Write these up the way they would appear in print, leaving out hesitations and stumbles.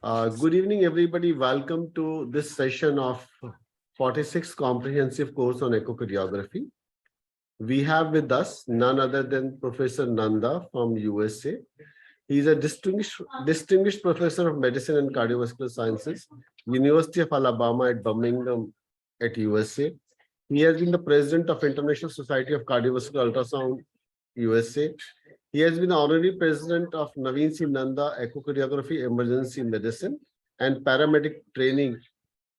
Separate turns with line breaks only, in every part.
Good evening, everybody. Welcome to this session of 46 comprehensive course on echocardiography. We have with us none other than Professor Nanda from USA. He is a distinguished professor of medicine and cardiovascular sciences, University of Alabama at Birmingham at USA. He has been the president of International Society of Cardiovascular Ultrasound, USA. He has been honorary president of Navin Nanda Echocardiography Emergency Medicine and Paramedic Training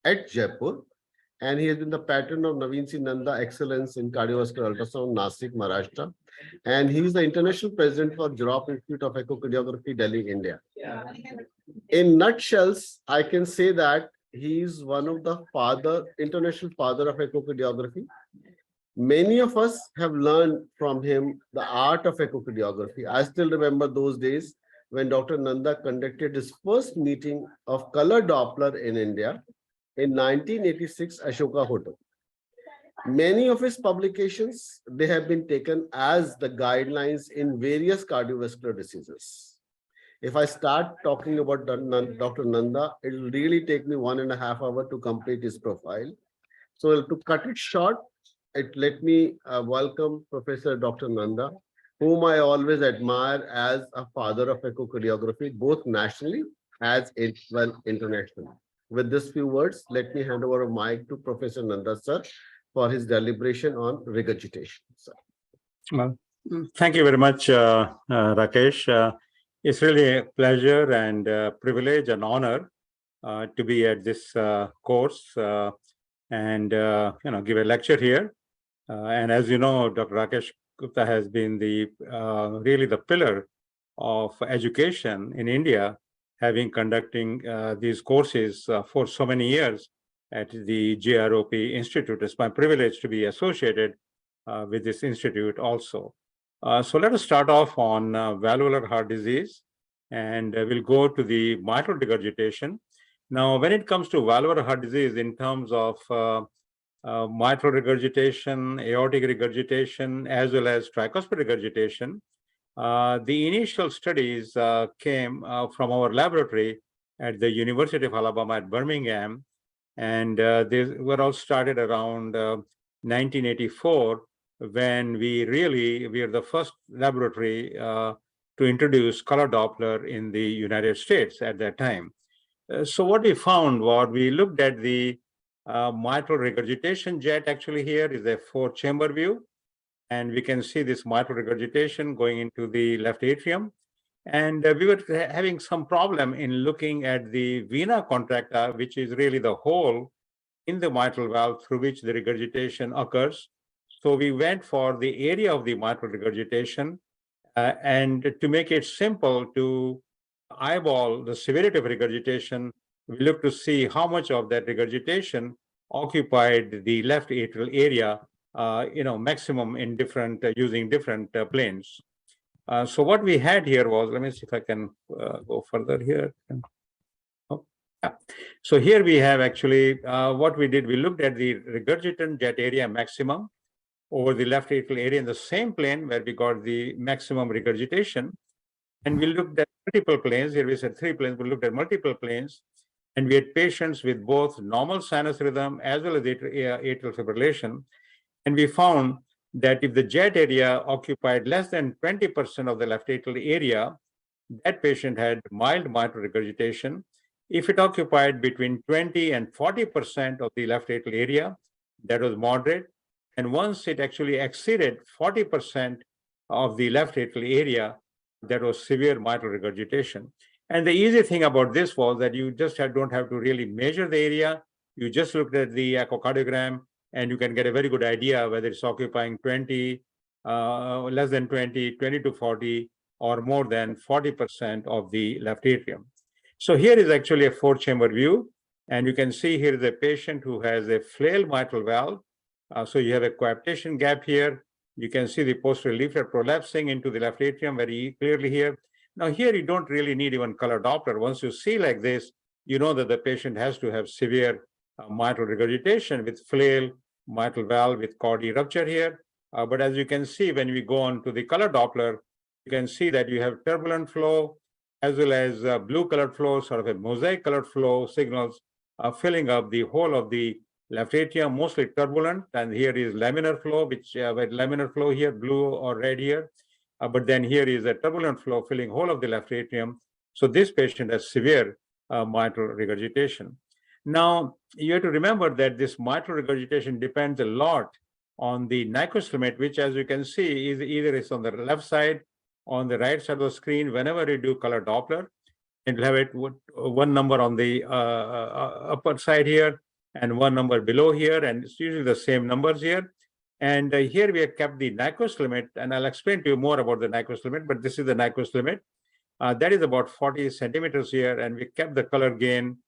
at Jaipur. And he has been the patron of Navin Nanda Excellence in Cardiovascular Ultrasound, Nasik, Maharashtra. And he is the international president for Jorop Institute of Echocardiography, Delhi, India. In nutshells, I can say that he is one of the international father of echocardiography. Many of us have learned from him the art of echocardiography. I still remember those days when Dr. Nanda conducted his first meeting of color Doppler in India in 1986 Ashoka Hotel. Many of his publications, they have been taken as the guidelines in various cardiovascular diseases. If I start talking about Dr. Nanda, it will really take me 1.5 hours to complete his profile. So to cut it short, let me welcome Professor Dr. Nanda, whom I always admire as a father of echocardiography, both nationally as well internationally. With these few words, let me hand over a mic to Professor Nanda, sir, for his deliberation on regurgitation. Sir.
Well, thank you very much, Rakesh. It's really a pleasure and privilege and honor to be at this course and give a lecture here. And as you know, Dr. Rakesh Gupta has been really the pillar of education in India, having conducting these courses for so many years at the GROP Institute. It's my privilege to be associated with this institute also. So let us start off on valvular heart disease, and we'll go to the mitral regurgitation. Now, when it comes to valvular heart disease in terms of mitral regurgitation, aortic regurgitation, as well as tricuspid regurgitation, the initial studies came from our laboratory at the University of Alabama at Birmingham, and they were all started around 1984, when we are the first laboratory to introduce color Doppler in the United States at that time. So what we found was we looked at the mitral regurgitation jet. Actually, here is a 4-chamber view, and we can see this mitral regurgitation going into the left atrium. And we were having some problem in looking at the vena contracta, which is really the hole in the mitral valve through which the regurgitation occurs. So we went for the area of the mitral regurgitation, and to make it simple to eyeball the severity of regurgitation, we looked to see how much of that regurgitation occupied the left atrial area, maximum in different, using different planes. So what we had here was, let me see if I can go further here. Oh, yeah. So here we have actually, what we did, we looked at the regurgitant jet area maximum over the left atrial area in the same plane where we got the maximum regurgitation. And we looked at multiple planes. Here we said 3 planes. We looked at multiple planes. And we had patients with both normal sinus rhythm as well as atrial fibrillation. And we found that if the jet area occupied less than 20% of the left atrial area, that patient had mild mitral regurgitation. If it occupied between 20 and 40% of the left atrial area, that was moderate. And once it actually exceeded 40% of the left atrial area, that was severe mitral regurgitation. And the easy thing about this was that you just don't have to really measure the area. You just looked at the echocardiogram, and you can get a very good idea whether it's occupying 20, less than 20, 20 to 40, or more than 40% of the left atrium. So here is actually a 4-chamber view. And you can see here is a patient who has a flail mitral valve. So you have a coaptation gap here. You can see the posterior leaflet prolapsing into the left atrium very clearly here. Now here you don't really need even color Doppler. Once you see like this, you know that the patient has to have severe mitral regurgitation with flail mitral valve with chordae rupture here. But as you can see, when we go on to the color Doppler, you can see that you have turbulent flow as well as blue colored flow, sort of a mosaic colored flow signals filling up the whole of the left atrium, mostly turbulent. And here is laminar flow, which with laminar flow here, blue or red here. But then here is a turbulent flow filling whole of the left atrium. So this patient has severe mitral regurgitation. Now, you have to remember that this mitral regurgitation depends a lot on the Nyquist limit, which, as you can see, is either it's on the left side, on the right side of the screen. Whenever you do color Doppler, it will have it one number on the upper side here and one number below here, and it's usually the same numbers here. And here we have kept the Nyquist limit, and I'll explain to you more about the Nyquist limit, but this is the Nyquist limit. That is about 40 centimeters here, and we kept the color gain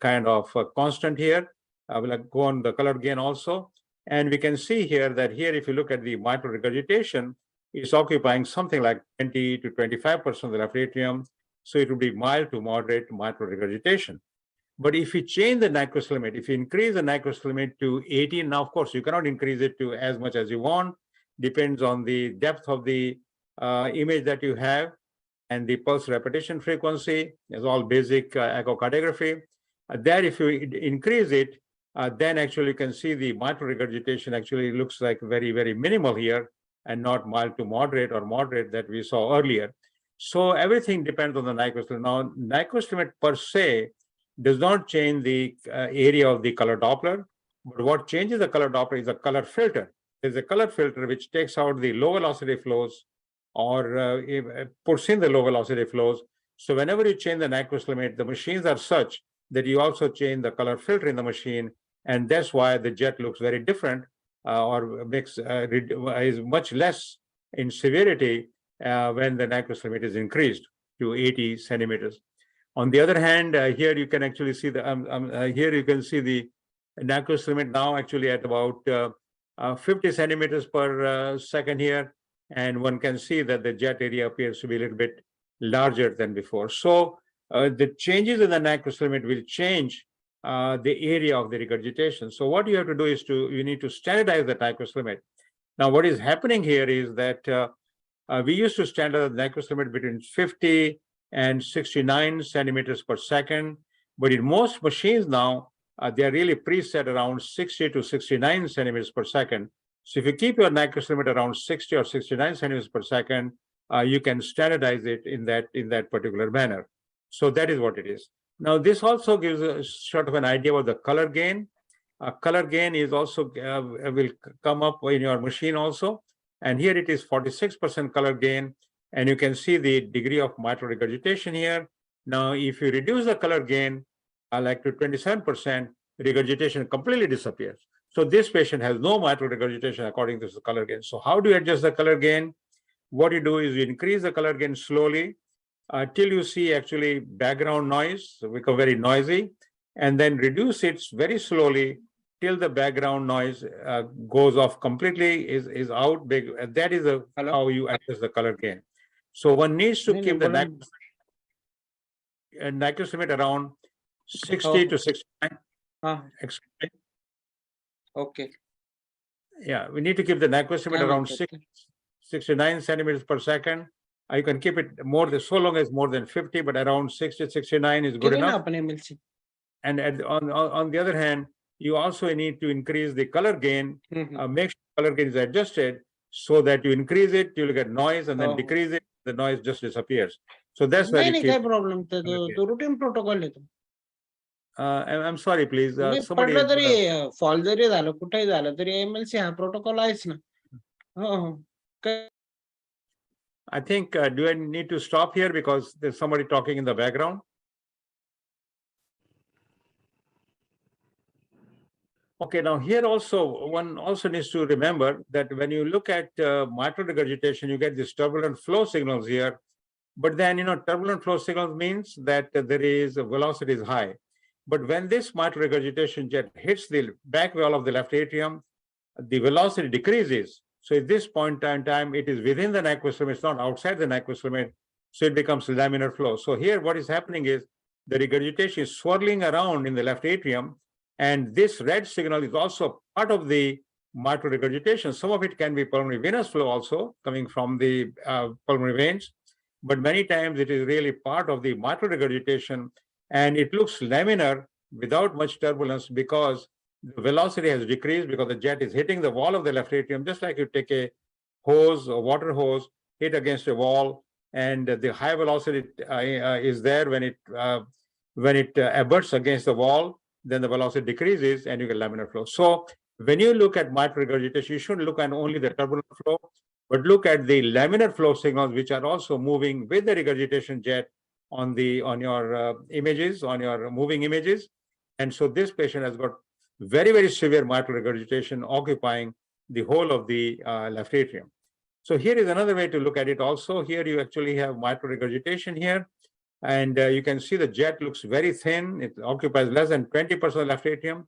kind of constant here. We'll go on the color gain also. And we can see here that here, if you look at the mitral regurgitation, it's occupying something like 20 to 25% of the left atrium. So it would be mild to moderate mitral regurgitation. But if you change the Nyquist limit, if you increase the Nyquist limit to 18, now, of course, you cannot increase it to as much as you want. Depends on the depth of the image that you have and the pulse repetition frequency. Is all basic echocardiography. There, if you increase it, then actually you can see the mitral regurgitation actually looks like very, very minimal here and not mild to moderate or moderate that we saw earlier. So everything depends on the Nyquist limit. Now, Nyquist limit per se does not change the area of the color Doppler, but what changes the color Doppler is a color filter. There's a color filter which takes out the low velocity flows or puts in the low velocity flows. So whenever you change the Nyquist limit, the machines are such that you also change the color filter in the machine, and that's why the jet looks very different or is much less in severity when the Nyquist limit is increased to 80 centimeters. On the other hand, here you can actually see the here you can see the Nyquist limit now actually at about 50 centimeters per second here, and one can see that the jet area appears to be a little bit larger than before. So the changes in the Nyquist limit will change the area of the regurgitation. So what you have to do is you need to standardize the Nyquist limit. Now, what is happening here is that we used to standardize the Nyquist limit between 50 and 69 centimeters per second, but in most machines now, they are really preset around 60 to 69 centimeters per second. So if you keep your Nyquist limit around 60 or 69 centimeters per second, you can standardize it in that particular manner. So that is what it is. Now, this also gives a sort of an idea about the color gain. Color gain is also will come up in your machine also. And here it is 46% color gain. And you can see the degree of mitral regurgitation here. Now, if you reduce the color gain like to 27%, regurgitation completely disappears. So this patient has no mitral regurgitation according to the color gain. So how do you adjust the color gain? What you do is you increase the color gain slowly till you see actually background noise become very noisy, and then reduce it very slowly till the background noise goes off completely, is out. That is how you adjust the color gain. So one needs to keep the Nyquist limit around 60 to 69.
Okay.
Yeah, we need to keep the Nyquist limit around 69 centimeters per second. You can keep it so long as more than 50, but around 60, 69 is good enough. And on the other hand, you also need to increase the color gain, make sure color gain is adjusted so that you increase it, you'll get noise, and then decrease it, the noise just disappears. So that's why you keep
problem. The routine protocol.
I'm sorry, please.
Somebody fall जरी झालं कुठेही झालं तरी AMLC हा protocol आहेच ना.
I think, do I need to stop here because there's somebody talking in the background? Okay, now here also, one also needs to remember that when you look at mitral regurgitation, you get these turbulent flow signals here. But then, turbulent flow signals means that there is velocity is high. But when this mitral regurgitation jet hits the back wall of the left atrium, the velocity decreases. So at this point in time, it is within the Nyquist limit, it's not outside the Nyquist limit, so it becomes laminar flow. So here what is happening is the regurgitation is swirling around in the left atrium, and this red signal is also part of the mitral regurgitation. Some of it can be pulmonary venous flow also coming from the pulmonary veins, but many times it is really part of the mitral regurgitation, and it looks laminar without much turbulence because the velocity has decreased because the jet is hitting the wall of the left atrium, just like you take a hose, a water hose, hit against a wall, and the high velocity is there when it abuts against the wall, then the velocity decreases and you get laminar flow. So when you look at mitral regurgitation, you shouldn't look at only the turbulent flow, but look at the laminar flow signals, which are also moving with the regurgitation jet on your images, on your moving images. And so this patient has got very, very severe mitral regurgitation occupying the whole of the left atrium. So here is another way to look at it also. Here you actually have mitral regurgitation here. And you can see the jet looks very thin. It occupies less than 20% of the left atrium.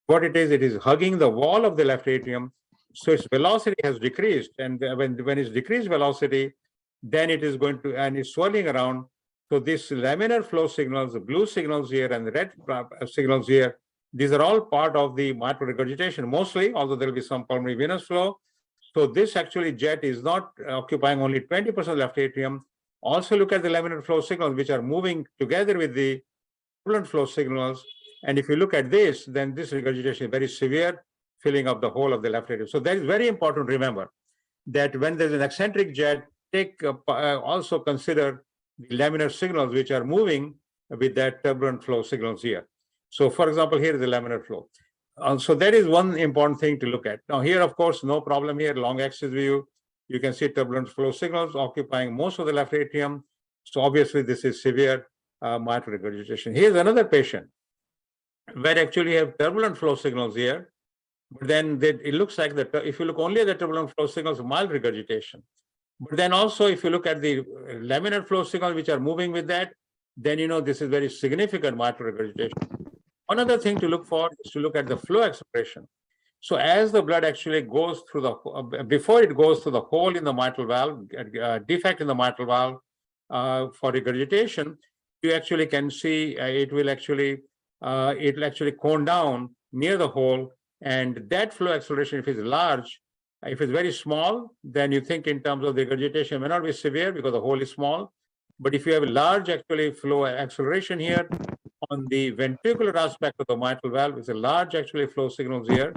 What it is hugging the wall of the left atrium. So its velocity has decreased. And when it's decreased velocity, then it is going to, and it's swirling around. So these laminar flow signals, the blue signals here and the red signals here, these are all part of the mitral regurgitation mostly, although there will be some pulmonary venous flow. So this actually jet is not occupying only 20% of the left atrium. Also look at the laminar flow signals, which are moving together with the turbulent flow signals. And if you look at this, then this regurgitation is very severe, filling up the whole of the left atrium. So that is very important to remember that when there's an eccentric jet, also consider the laminar signals, which are moving with that turbulent flow signals here. So for example, here is the laminar flow. So that is one important thing to look at. Now here, of course, no problem here, long axis view. You can see turbulent flow signals occupying most of the left atrium. So obviously this is severe mitral regurgitation. Here's another patient where actually you have turbulent flow signals here, but then it looks like that if you look only at the turbulent flow signals, mild regurgitation. But then also if you look at the laminar flow signals which are moving with that, then you know this is very significant mitral regurgitation. Another thing to look for is to look at the flow acceleration. So as the blood actually goes through the, before it goes through the hole in the mitral valve, defect in the mitral valve for regurgitation, you actually can see it'll actually cone down near the hole, and that flow acceleration, if it's large, if it's very small, then you think in terms of the regurgitation may not be severe because the hole is small. But if you have a large actually flow acceleration here on the ventricular aspect of the mitral valve, it's a large actually flow signals here.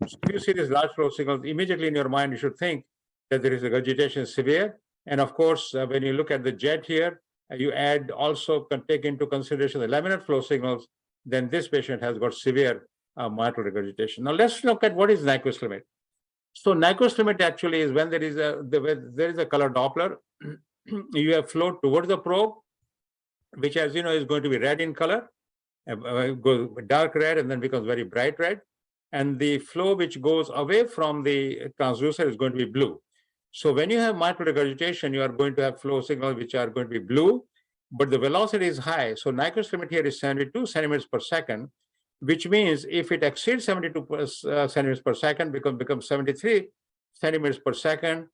So if you see these large flow signals, immediately in your mind, you should think that there is regurgitation severe. And of course, when you look at the jet here, you add also can take into consideration the laminar flow signals, then this patient has got severe mitral regurgitation. Now let's look at what is Nyquist limit. So Nyquist limit actually is when there is a color Doppler, you have flow towards the probe, which as you know is going to be red in color, goes dark red and then becomes very bright red. And the flow which goes away from the transducer is going to be blue. So when you have mitral regurgitation, you are going to have flow signals which are going to be blue, but the velocity is high. So Nyquist limit here is 72 centimeters per second, which means if it exceeds 72 centimeters per second, becomes 73 centimeters per second,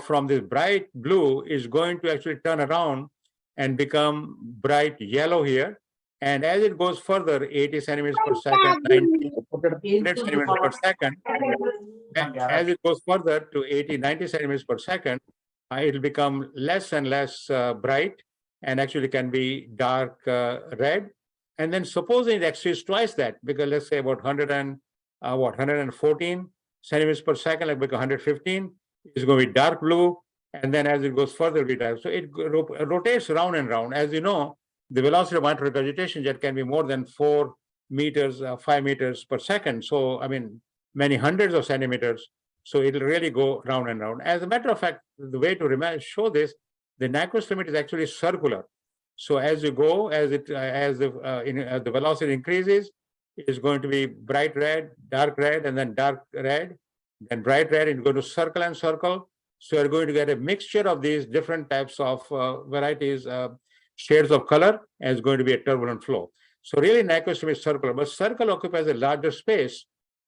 from this bright blue is going to actually turn around and become bright yellow here. And as it goes further, 80 centimeters per second, 100 centimeters per second, as it goes further to 80, 90 centimeters per second, it will become less and less bright and actually can be dark red. And then supposing it exceeds twice that, because let's say about 114 centimeters per second, like 115, is going to be dark blue. And then as it goes further, it'll be dark. So it rotates round and round. As you know, the velocity of mitral regurgitation jet can be more than 4 meters, 5 meters per second. So, I mean, many hundreds of centimeters. So it'll really go round and round. As a matter of fact, the way to show this, the Nyquist limit is actually circular. So as you go, as the velocity increases, it is going to be bright red, and then dark red, then bright red, and going to circle and circle. So you're going to get a mixture of these different types of varieties, shades of color, and it's going to be a turbulent flow. So really Nyquist limit is circular, but circle occupies a larger space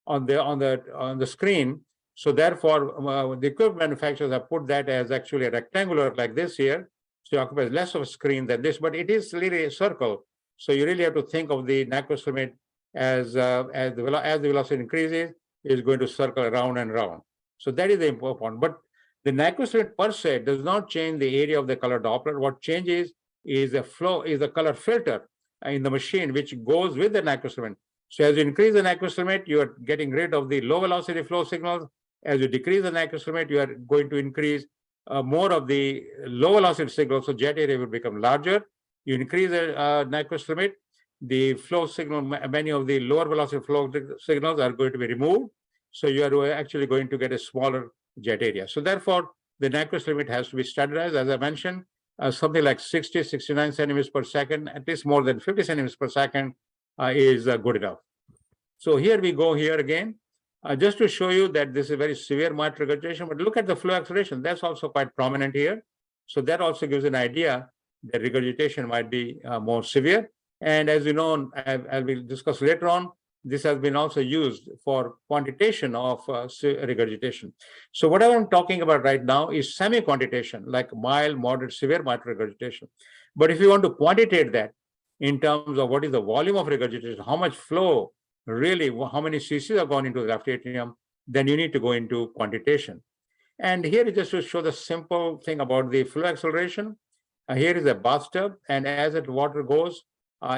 on the screen. So therefore, the equipment manufacturers have put that as actually a rectangular like this here. So it occupies less of a screen than this, but it is really a circle. So you really have to think of the Nyquist limit as the velocity increases, is going to circle round and round. So that is the important. But the nitrosamine per se does not change the area of the color Doppler. What changes is the flow, is the color filter in the machine, which goes with the nitrosamine. So as you increase the nitrosamine, you are getting rid of the low velocity flow signals. As you decrease the nitrosamine, you are going to increase more of the low velocity signals. So jet area will become larger. You increase the nitrosamine, the flow signal, many of the lower velocity flow signals are going to be removed. So you are actually going to get a smaller jet area. So therefore, the Nyquist limit has to be standardized, as I mentioned, something like 60, 69 centimeters per second, at least more than 50 centimeters per second is good enough. So here we go here again, just to show you that this is very severe mitral regurgitation, but look at the flow acceleration. That's also quite prominent here. So that also gives an idea that regurgitation might be more severe. And as you know, as we'll discuss later on, this has been also used for quantitation of regurgitation. So what I'm talking about right now is semi-quantitation, like mild, moderate, severe mitral regurgitation. But if you want to quantitate that in terms of what is the volume of regurgitation, how much flow, really, how many cc's have gone into the left atrium, then you need to go into quantitation. And here is just to show the simple thing about the flow acceleration. Here is a bathtub, and as the water goes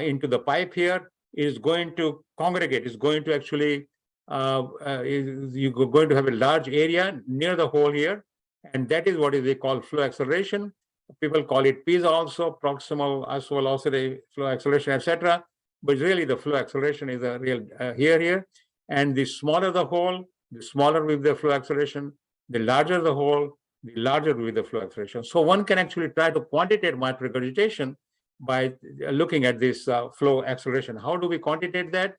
into the pipe here, it is going to congregate. It's going to actually, you're going to have a large area near the hole here, and that is what they call flow acceleration. People call it PISA also, proximal isovelocity flow acceleration, etc. But really, the flow acceleration is a real here. And the smaller the hole, the smaller with the flow acceleration. The larger the hole, the larger will be the flow acceleration. So one can actually try to quantitate mitral regurgitation by looking at this flow acceleration. How do we quantitate that?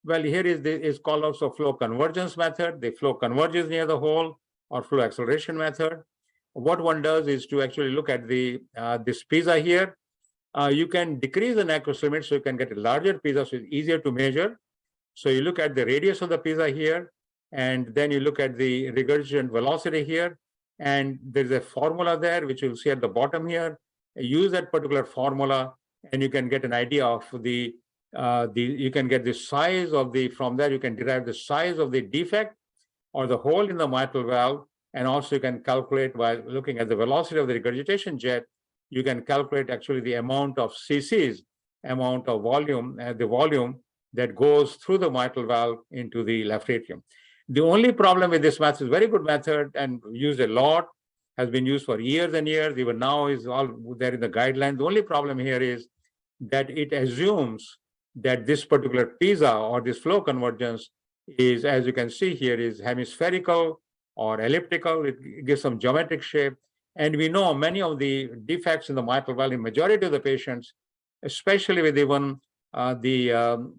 Well, here is called also flow convergence method. The flow converges near the hole, or flow acceleration method. What one does is to actually look at the this PISA here. You can decrease the Nyquist limit, so you can get a larger PISA, so it's easier to measure. So you look at the radius of the PISA here, and then you look at the regurgitant velocity here, and there's a formula there, which you'll see at the bottom here. Use that particular formula, and you can get an idea of you can get the size of from there, you can derive the size of the defect or the hole in the mitral valve, and also you can calculate by looking at the velocity of the regurgitation jet, you can calculate actually the amount of cc's, amount of volume, the volume that goes through the mitral valve into the left atrium. The only problem with this method is very good method and used a lot, has been used for years and years, even now is all there in the guidelines. The only problem here is that it assumes that this particular PISA or this flow convergence is, as you can see here, is hemispherical or elliptical. It gives some geometric shape. And we know many of the defects in the mitral valve in majority of the patients, especially with even functional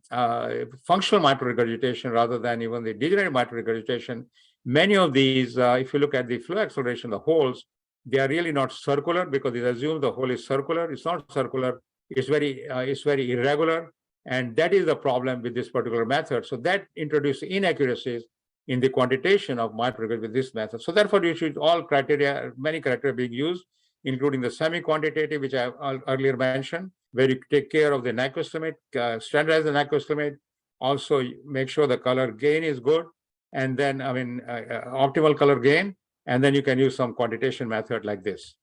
mitral regurgitation rather than even the degenerative mitral regurgitation. Many of these, if you look at the flow acceleration, the holes, they are really not circular because it assumes the hole is circular. It's not circular. It's very irregular. And that is the problem with this particular method. So that introduces inaccuracies in the quantitation of mitral regurgitation with this method. So therefore, you should many criteria being used, including the semi-quantitative, which I earlier mentioned, where you take care of the Nyquist limit, standardize the Nyquist limit, also make sure the color gain is good, and then, optimal color gain, and then you can use some quantitation method like this.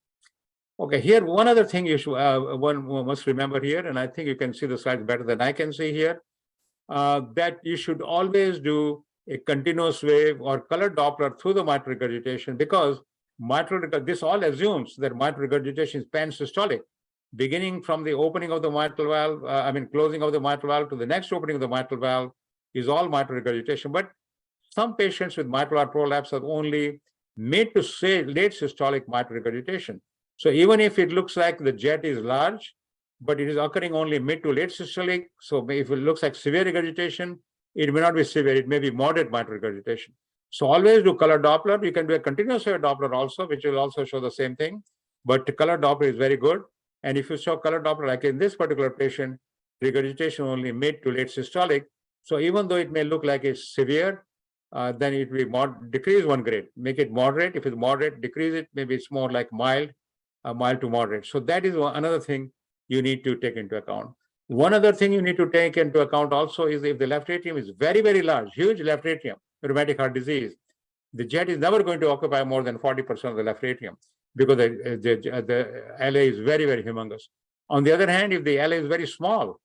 Okay, here, one other thing you should, one must remember here, and I think you can see the slides better than I can see here, that you should always do a continuous wave or color Doppler through the mitral regurgitation, because this all assumes that mitral regurgitation is pan-systolic, beginning from the opening of the mitral valve, closing of the mitral valve to the next opening of the mitral valve is all mitral regurgitation. But some patients with mitral valve prolapse are only mid to say late systolic mitral regurgitation. So even if it looks like the jet is large, but it is occurring only mid to late systolic, so if it looks like severe regurgitation, it may not be severe, it may be moderate mitral regurgitation. So always do color Doppler. You can do a continuous wave Doppler also, which will also show the same thing, but color Doppler is very good. And if you show color Doppler, like in this particular patient, regurgitation only mid to late systolic. So even though it may look like it's severe, then it will decrease one grade, make it moderate. If it's moderate, decrease it, maybe it's more like mild to moderate. So that is another thing you need to take into account. One other thing you need to take into account also is if the left atrium is very, very large, huge left atrium, rheumatic heart disease, the jet is never going to occupy more than 40% of the left atrium because the LA is very, very humongous. On the other hand, if the LA is very small,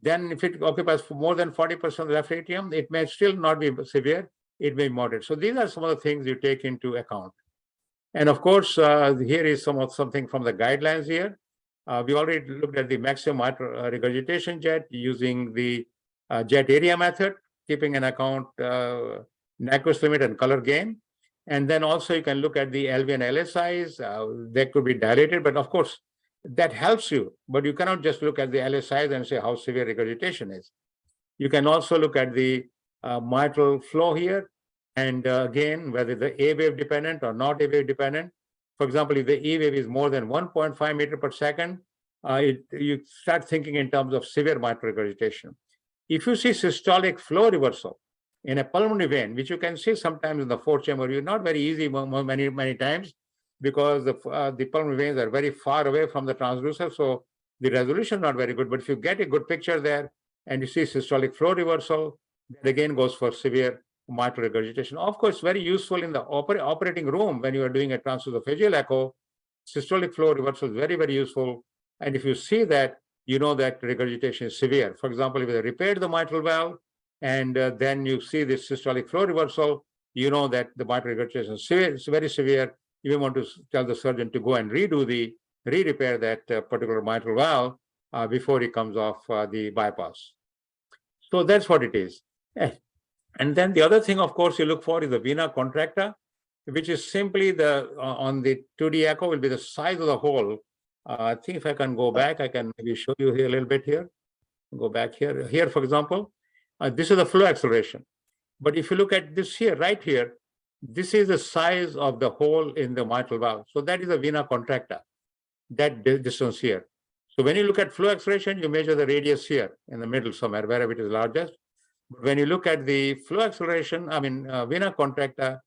then if it occupies more than 40% of the left atrium, it may still not be severe, it may be moderate. So these are some of the things you take into account. And of course, here is something from the guidelines here. We already looked at the maximum mitral regurgitation jet using the jet area method, keeping in account Nyquist limit and color gain. And then also you can look at the LV and LA size. They could be dilated, but of course, that helps you. But you cannot just look at the LA size and say how severe regurgitation is. You can also look at the mitral flow here. And again, whether the A wave dependent or not A wave dependent. For example, if the E wave is more than 1.5 meter per second, you start thinking in terms of severe mitral regurgitation. If you see systolic flow reversal in a pulmonary vein, which you can see sometimes in the fourth chamber, you're not very easy many times because the pulmonary veins are very far away from the transducer, so the resolution is not very good. But if you get a good picture there and you see systolic flow reversal, that again goes for severe mitral regurgitation. Of course, very useful in the operating room when you are doing a transesophageal echo. Systolic flow reversal is very, very useful. And if you see that, you know that regurgitation is severe. For example, if they repaired the mitral valve and then you see this systolic flow reversal, you know that the mitral regurgitation is severe, it's very severe. You may want to tell the surgeon to go and re-repair that particular mitral valve before he comes off the bypass. So that's what it is. And then the other thing, of course, you look for is the vena contracta, which is simply on the 2D echo will be the size of the hole. I think if I can go back, I can maybe show you here a little bit here. Go back here. Here, for example, this is the flow acceleration. But if you look at this here, right here, this is the size of the hole in the mitral valve. So that is the vena contracta, that distance here. So when you look at flow acceleration, you measure the radius here in the middle somewhere, wherever it is largest. But when you look at the flow acceleration, vena contracta,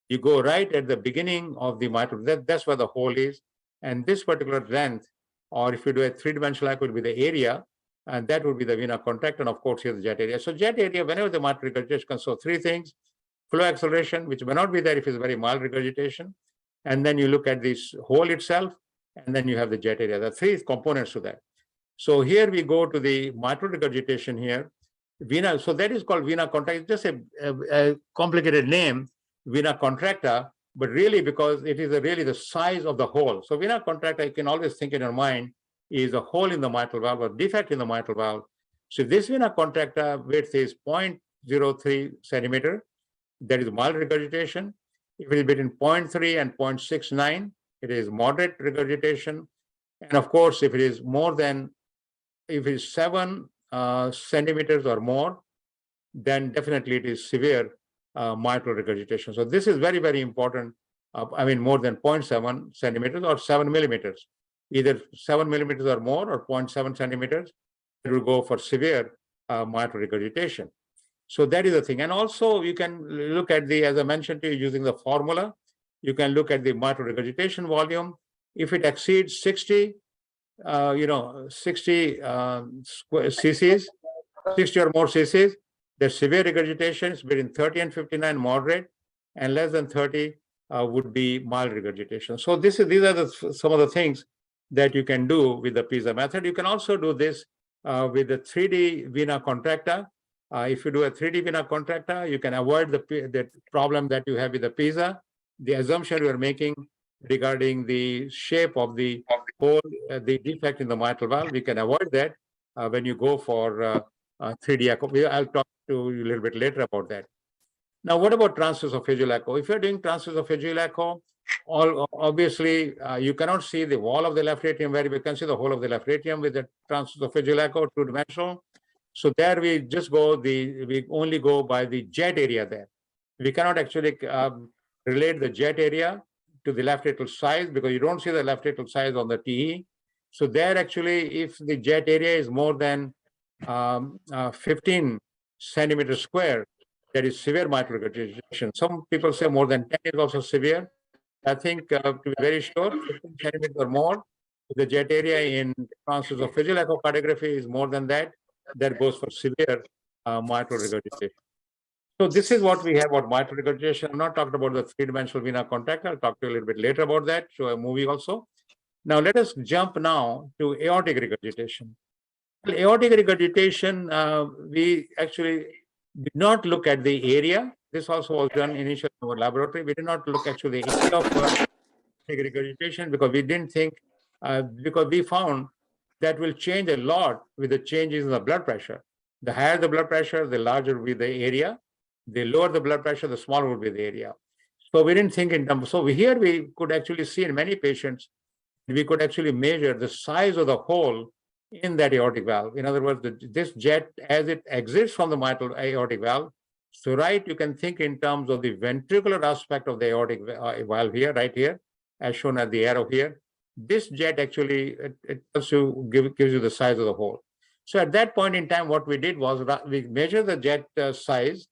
you go right at the beginning of the mitral. That's where the hole is. And this particular length, or if you do a three-dimensional echo, it would be the area, and that would be the vena contracta, and of course, here's the jet area. So jet area, whenever the mitral regurgitation comes, so three things: flow acceleration, which may not be there if it's very mild regurgitation, and then you look at this hole itself, and then you have the jet area. There are three components to that. So here we go to the mitral regurgitation here. Vena, so that is called vena contracta. It's just a complicated name, vena contracta, but really because it is really the size of the hole. So vena contracta, you can always think in your mind, is a hole in the mitral valve or defect in the mitral valve. So this vena contracta width is 0.03 centimeter. That is mild regurgitation. If it is between 0.3 and 0.69, it is moderate regurgitation. And of course, if it is more than, if it is 7 centimeters or more, then definitely it is severe mitral regurgitation. So this is very, very important. More than 0.7 centimeters or 7 millimeters, either 7 millimeters or more or 0.7 centimeters, it will go for severe mitral regurgitation. So that is the thing. And also you can look at the, as I mentioned to you, using the formula, you can look at the mitral regurgitation volume. If it exceeds 60, 60 cc's, 60 or more cc's, the severe regurgitation is between 30 and 59 moderate, and less than 30 would be mild regurgitation. So these are some of the things that you can do with the PISA method. You can also do this with the 3D vena contracta. If you do a 3D vena contracta, you can avoid the problem that you have with the PISA, the assumption you are making regarding the shape of the hole, the defect in the mitral valve. We can avoid that when you go for 3D echo. I'll talk to you a little bit later about that. Now, what about transesophageal echo? If you're doing transesophageal echo, obviously you cannot see the wall of the left atrium where you can see the whole of the left atrium with the transesophageal echo, two-dimensional. So there we just we only go by the jet area there. We cannot actually relate the jet area to the left atrial size because you don't see the left atrial size on the TE. So there actually, if the jet area is more than 15 centimeters square, that is severe mitral regurgitation. Some people say more than 10 is also severe. I think to be very sure, 15 centimeters or more, the jet area in transesophageal echocardiography is more than that. That goes for severe mitral regurgitation. So this is what we have about mitral regurgitation. I'm not talking about the three-dimensional vena contracta. I'll talk to you a little bit later about that, show a movie also. Now let us jump now to aortic regurgitation. Well, aortic regurgitation, we actually did not look at the area. This also was done initially in our laboratory. We did not look actually the area of aortic regurgitation because we didn't think, because we found that will change a lot with the changes in the blood pressure. The higher the blood pressure, the larger will be the area. The lower the blood pressure, the smaller will be the area. So we didn't think in terms. So here we could actually see in many patients, we could actually measure the size of the hole in that aortic valve. In other words, this jet, as it exits from the mitral aortic valve, so right, you can think in terms of the ventricular aspect of the aortic valve here, right here, as shown at the arrow here. This jet actually, it also gives you the size of the hole. So at that point in time, what we did was we measured the jet size,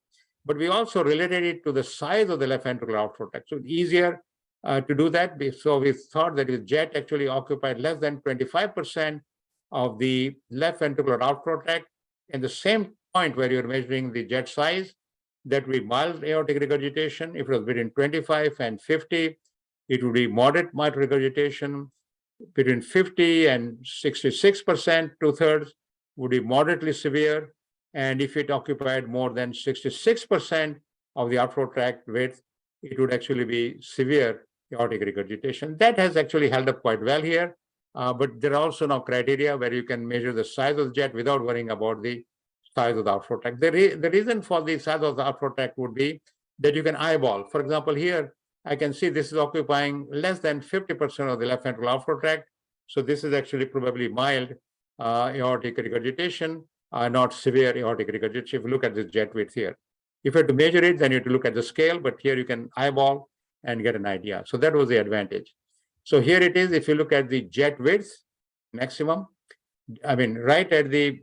but we also related it to the size of the left ventricular outflow tract. So it's easier to do that. So we thought that if jet actually occupied less than 25% of the left ventricular outflow tract, and the same point where you're measuring the jet size, that would be mild aortic regurgitation. If it was between 25 and 50, it would be moderate mitral regurgitation. Between 50 and 66%, 2/3, would be moderately severe. And if it occupied more than 66% of the outflow tract width, it would actually be severe aortic regurgitation. That has actually held up quite well here. But there are also now criteria where you can measure the size of the jet without worrying about the size of the outflow tract. The reason for the size of the outflow tract would be that you can eyeball. For example, here, I can see this is occupying less than 50% of the left ventricular outflow tract. So this is actually probably mild aortic regurgitation, not severe aortic regurgitation. If you look at this jet width here. If you have to measure it, then you have to look at the scale, but here you can eyeball and get an idea. So that was the advantage. So here it is, if you look at the jet width maximum, I mean, right at the,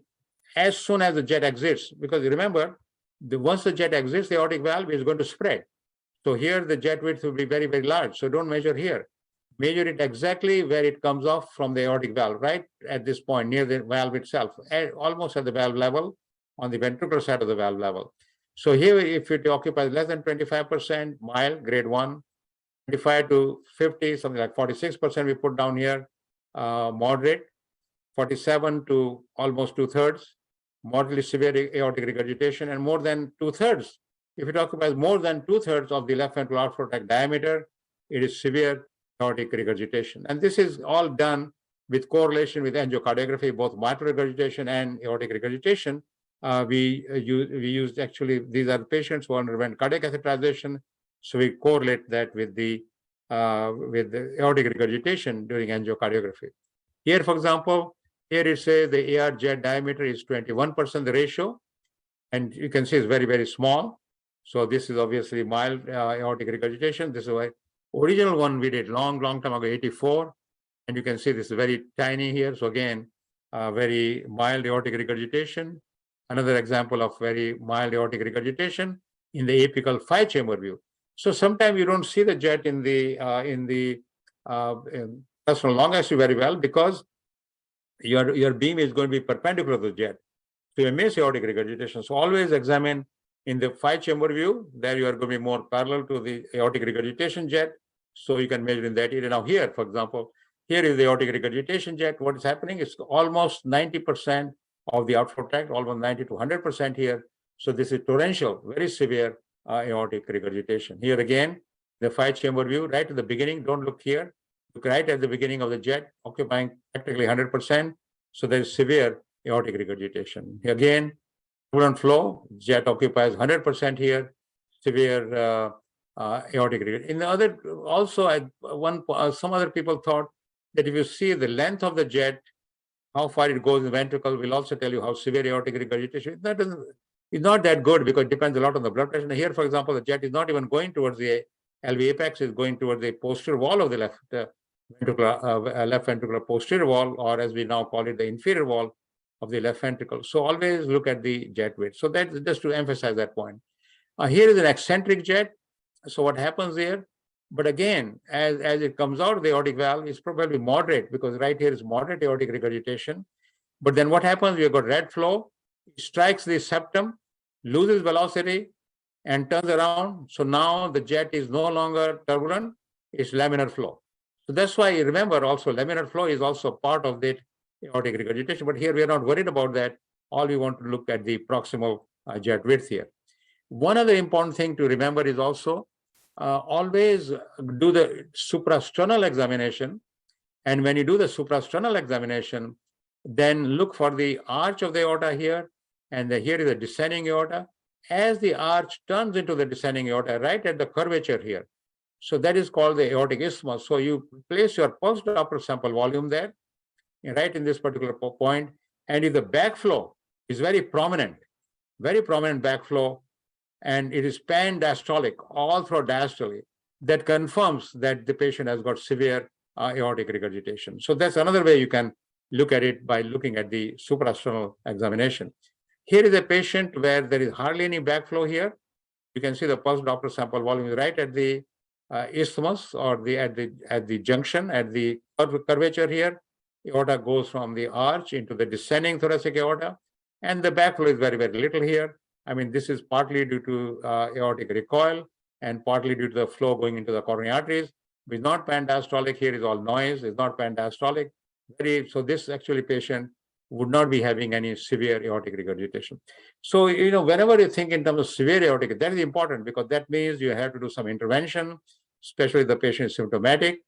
as soon as the jet exits, because remember, once the jet exits, the aortic valve is going to spread. So here the jet width will be very, very large. So don't measure here. Measure it exactly where it comes off from the aortic valve, right at this point near the valve itself, almost at the valve level, on the ventricular side of the valve level. So here, if it occupies less than 25%, mild, grade 1, 25 to 50, something like 46% we put down here, moderate, 47 to almost 2/3, moderately severe aortic regurgitation, and more than 2/3. If it occupies more than 2/3 of the left ventricular outflow tract diameter, it is severe aortic regurgitation. And this is all done with correlation with angiocardiography, both mitral regurgitation and aortic regurgitation. We used actually, these are patients who underwent cardiac catheterization. So we correlate that with the aortic regurgitation during angiocardiography. Here, for example, here it says the AR jet diameter is 21%, the ratio, and you can see it's very, very small. So this is obviously mild aortic regurgitation. This is why original one we did long time ago, 84, and you can see this is very tiny here. So again, very mild aortic regurgitation. Another example of very mild aortic regurgitation in the apical 5-chamber view. So sometimes you don't see the jet in the personal long axis very well because your beam is going to be perpendicular to the jet. So you miss aortic regurgitation. So always examine in the 5-chamber view, there you are going to be more parallel to the aortic regurgitation jet. So you can measure in that area. Now here, for example, here is the aortic regurgitation jet. What is happening is almost 90% of the outflow tract, almost 90 to 100% here. So this is torrential, very severe aortic regurgitation. Here again, the 5-chamber view, right at the beginning, don't look here. Look right at the beginning of the jet, occupying practically 100%. So there is severe aortic regurgitation. Again, turbulent flow, jet occupies 100% here, severe aortic regurgitation. In the other, also, some other people thought that if you see the length of the jet, how far it goes in the ventricle will also tell you how severe aortic regurgitation. It's not that good because it depends a lot on the blood pressure. Here, for example, the jet is not even going towards the LV apex, is going towards the posterior wall of the left ventricular posterior wall, or as we now call it, the inferior wall of the left ventricle. So always look at the jet width. So that's just to emphasize that point. Here is an eccentric jet. So what happens here? But again, as it comes out of the aortic valve, it's probably moderate because right here is moderate aortic regurgitation. But then what happens? We've got red flow, it strikes the septum, loses velocity, and turns around. So now the jet is no longer turbulent, it's laminar flow. So that's why, remember, also laminar flow is also part of that aortic regurgitation. But here we are not worried about that. All we want to look at the proximal jet width here. One other important thing to remember is also always do the suprasternal examination. And when you do the suprasternal examination, then look for the arch of the aorta here. And here is the descending aorta. As the arch turns into the descending aorta, right at the curvature here. So that is called the aortic isthmus. So you place your pulsed Doppler sample volume there, right in this particular point. And if the backflow is very prominent backflow, and it is pan-diastolic all through diastole, that confirms that the patient has got severe aortic regurgitation. So that's another way you can look at it, by looking at the suprasternal examination. Here is a patient where there is hardly any backflow here. You can see the pulse Doppler sample volume is right at the isthmus, or at the junction, at the curvature here. Aorta goes from the arch into the descending thoracic aorta, and the backflow is very, very little here. I mean, this is partly due to aortic recoil and partly due to the flow going into the coronary arteries. It's not pan-diastolic. Here is all noise. It's not pan-diastolic. So this actually patient would not be having any severe aortic regurgitation. So, whenever you think in terms of severe aortic, that is important, because that means you have to do some intervention, especially if the patient is symptomatic.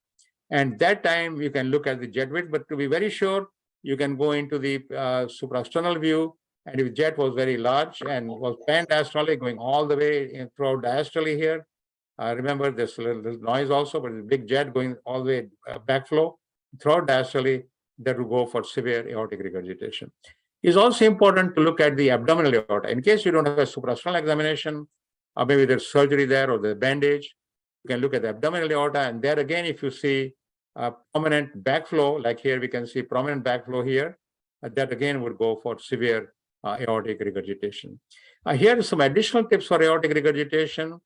And that time you can look at the jet width, but to be very sure, you can go into the suprasternal view. And if jet was very large and was pan-diastolic going all the way throughout diastole here, remember there's a little noise also, but the big jet going all the way backflow throughout diastole, that will go for severe aortic regurgitation. It's also important to look at the abdominal aorta. In case you don't have a suprasternal examination, or maybe there's surgery there or the bandage, you can look at the abdominal aorta. And there again, if you see prominent backflow, like here we can see prominent backflow here, that again would go for severe aortic regurgitation. Here are some additional tips for aortic regurgitation.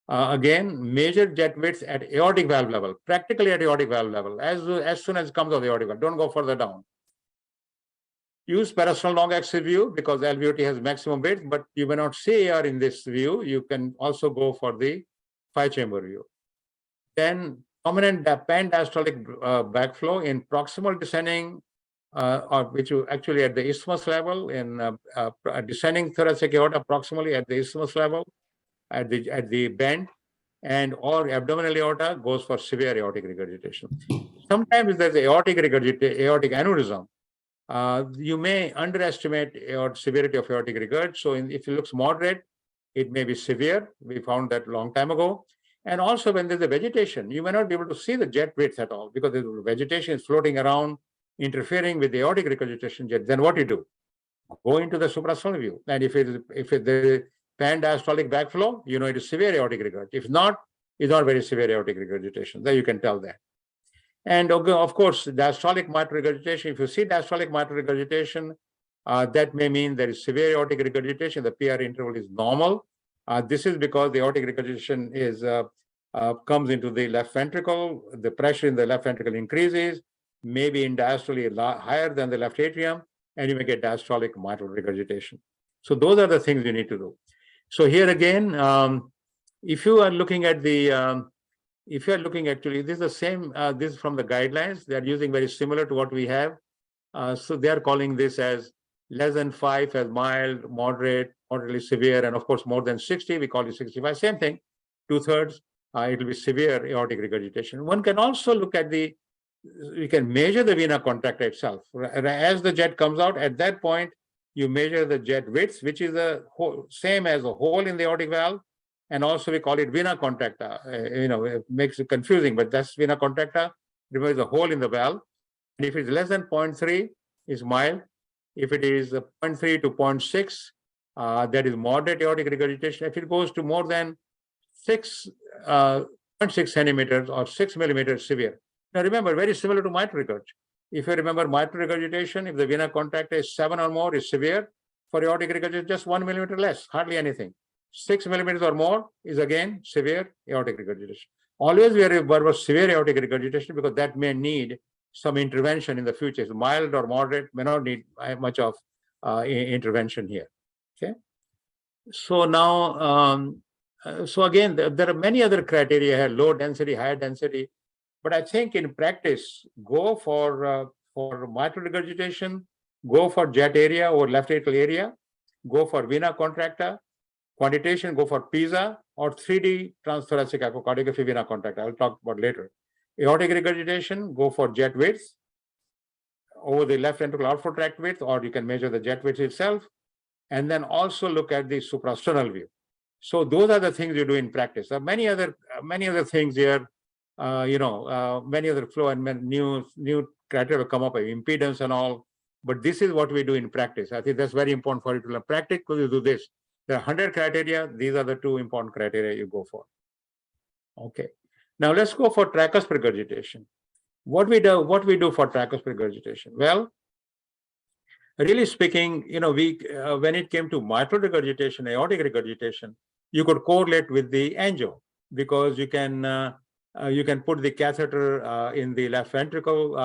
Again, measure jet widths at aortic valve level, practically at aortic valve level, as soon as it comes off the aortic valve. Don't go further down. Use parasternal long axis view, because LVOT has maximum width, but you may not see AR in this view. You can also go for the 5-chamber view. Then prominent pan-diastolic backflow in proximal descending, or which you actually at the isthmus level, in descending thoracic aorta proximally at the isthmus level, at the bend, and or abdominal aorta goes for severe aortic regurgitation. Sometimes there's aortic aneurysm. You may underestimate severity of aortic regurg. So if it looks moderate, it may be severe. We found that a long time ago. And also when there's a vegetation, you may not be able to see the jet width at all, because the vegetation is floating around, interfering with the aortic regurgitation jet. Then what do you do? Go into the suprasternal view. And if the pan-diastolic backflow, it is severe aortic regurg. If not, it's not very severe aortic regurgitation. There you can tell that. And of course, diastolic mitral regurgitation, if you see diastolic mitral regurgitation, that may mean there is severe aortic regurgitation. The PR interval is normal. This is because the aortic regurgitation comes into the left ventricle. The pressure in the left ventricle increases, maybe in diastole higher than the left atrium, and you may get diastolic mitral regurgitation. So those are the things you need to do. So here again, if you are looking at the actually, this is the same, this is from the guidelines. They're using very similar to what we have. So they're calling this as less than 5 as mild, moderate, moderately severe, and of course more than 60, we call it 65, same thing, 2/3, it will be severe aortic regurgitation. One can also look at we can measure the vena contracta itself. As the jet comes out, at that point, you measure the jet width, which is the same as a hole in the aortic valve. And also we call it vena contracta. It makes it confusing, but that's vena contracta. Remember, the hole in the valve. And if it's less than 0.3, it's mild. If it is 0.3 to 0.6, that is moderate aortic regurgitation. If it goes to more than 0.6 centimeters or 6 millimeters, severe. Now remember, very similar to mitral regurg. If you remember mitral regurgitation, if the vena contracta is 7 or more, is severe. For aortic regurgitation, just 1 millimeter less, hardly anything. 6 millimeters or more is again severe aortic regurgitation. Always we are about severe aortic regurgitation, because that may need some intervention in the future. So mild or moderate may not need much of intervention here. Okay. So now So again, there are many other criteria here, low density, higher density. But I think in practice, go for mitral regurgitation, go for jet area or left atrial area, go for vena contracta, quantitation, go for PISA, or 3D transthoracic echocardiography vena contracta. I'll talk about later. Aortic regurgitation, go for jet width over the left ventricular outflow tract width, or you can measure the jet width itself, and then also look at the suprasternal view. So those are the things you do in practice. There are many other things here. Many other flow and new criteria will come up, impedance and all. But this is what we do in practice. I think that's very important for you to learn. Practically, you do this. There are 100 criteria. These are the 2 important criteria you go for. Okay. Now let's go for tricuspid regurgitation. What we do for tricuspid regurgitation? Well, really speaking, when it came to mitral regurgitation, aortic regurgitation, you could correlate with the angio, because you can put the catheter in the left ventricle.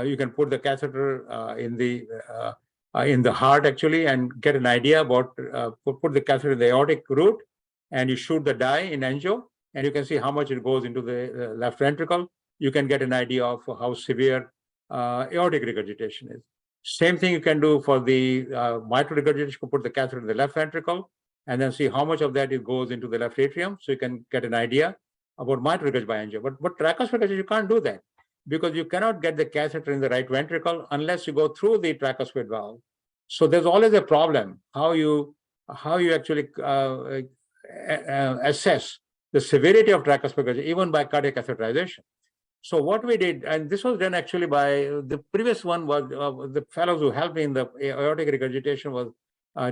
You can put the catheter in the heart actually, and get an idea about put the catheter in the aortic root, and you shoot the dye in angio, and you can see how much it goes into the left ventricle. You can get an idea of how severe aortic regurgitation is. Same thing you can do for the mitral regurgitation. You can put the catheter in the left ventricle and then see how much of that it goes into the left atrium, so you can get an idea about mitral regurgitation by angio. But tricuspid regurgitation, you can't do that, because you cannot get the catheter in the right ventricle unless you go through the tricuspid valve. So there's always a problem how you actually assess the severity of tricuspid regurgitation, even by cardiac catheterization. So what we did, and this was done actually by the previous one, was the fellows who helped me in the aortic regurgitation was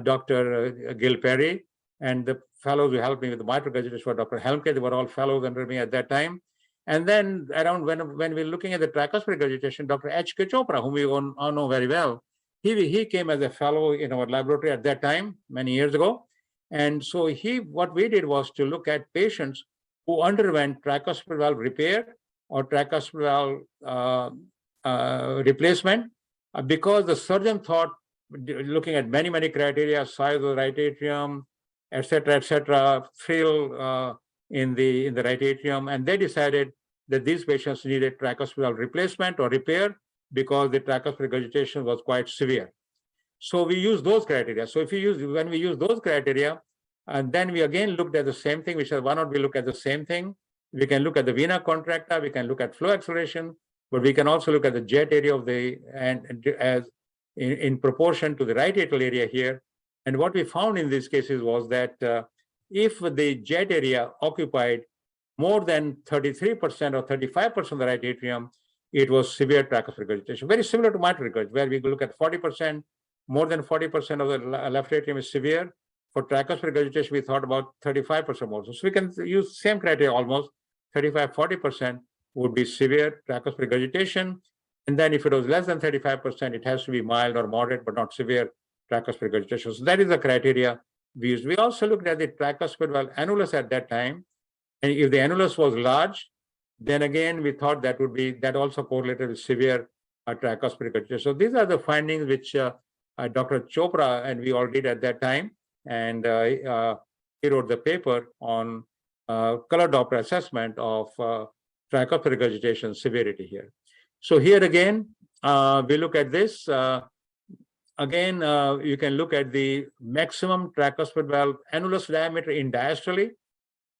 Dr. Gil Perry, and the fellows who helped me with the mitral regurgitation were Dr. Helmke. They were all fellows under me at that time. And then around when we were looking at the tricuspid regurgitation, Dr. H.K. Chopra, whom we all know very well, he came as a fellow in our laboratory at that time, many years ago. And so what we did was to look at patients who underwent tricuspid valve repair or tricuspid valve replacement, because the surgeon thought, looking at many criteria, size of the right atrium, etc., fill in the right atrium, and they decided that these patients needed tricuspid valve replacement or repair because the tricuspid regurgitation was quite severe. So we use those criteria. So when we use those criteria, and then we again looked at the same thing, which is, why not we look at the same thing? We can look at the vena contracta, we can look at flow acceleration, but we can also look at the jet area of as in proportion to the right atrial area here. And what we found in these cases was that if the jet area occupied more than 33% or 35% of the right atrium, it was severe tricuspid regurgitation. Very similar to mitral regurgitation, where we look at 40%, more than 40% of the left atrium is severe. For tricuspid regurgitation, we thought about 35% more. So we can use same criteria almost. 35-40% would be severe tricuspid regurgitation. And then if it was less than 35%, it has to be mild or moderate, but not severe tricuspid regurgitation. So that is the criteria we used. We also looked at the tricuspid valve annulus at that time. And if the annulus was large, then again, we thought that also correlated with severe tricuspid regurgitation. So these are the findings which Dr. Chopra and we all did at that time. And he wrote the paper on color Doppler assessment of tricuspid regurgitation severity here. So here again, we look at this. Again, you can look at the maximum tricuspid valve annulus diameter in diastole.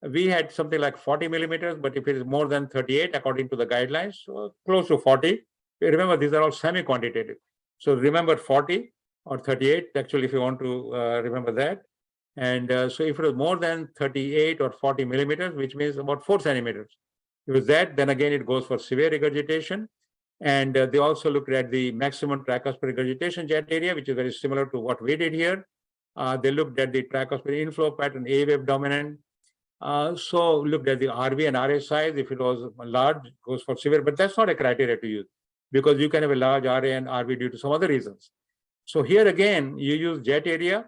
We had something like 40 millimeters, but if it is more than 38, according to the guidelines, so close to 40. Remember, these are all semi-quantitative. So remember 40 or 38, actually, if you want to remember that. And so if it was more than 38 or 40 millimeters, which means about 4 centimeters, if it's that, then again, it goes for severe regurgitation. And they also looked at the maximum tricuspid regurgitation jet area, which is very similar to what we did here. They looked at the tricuspid inflow pattern, A wave dominant. So looked at the RV and RA size. If it was large, it goes for severe, but that's not a criteria to use, because you can have a large RA and RV due to some other reasons. So here again, you use jet area,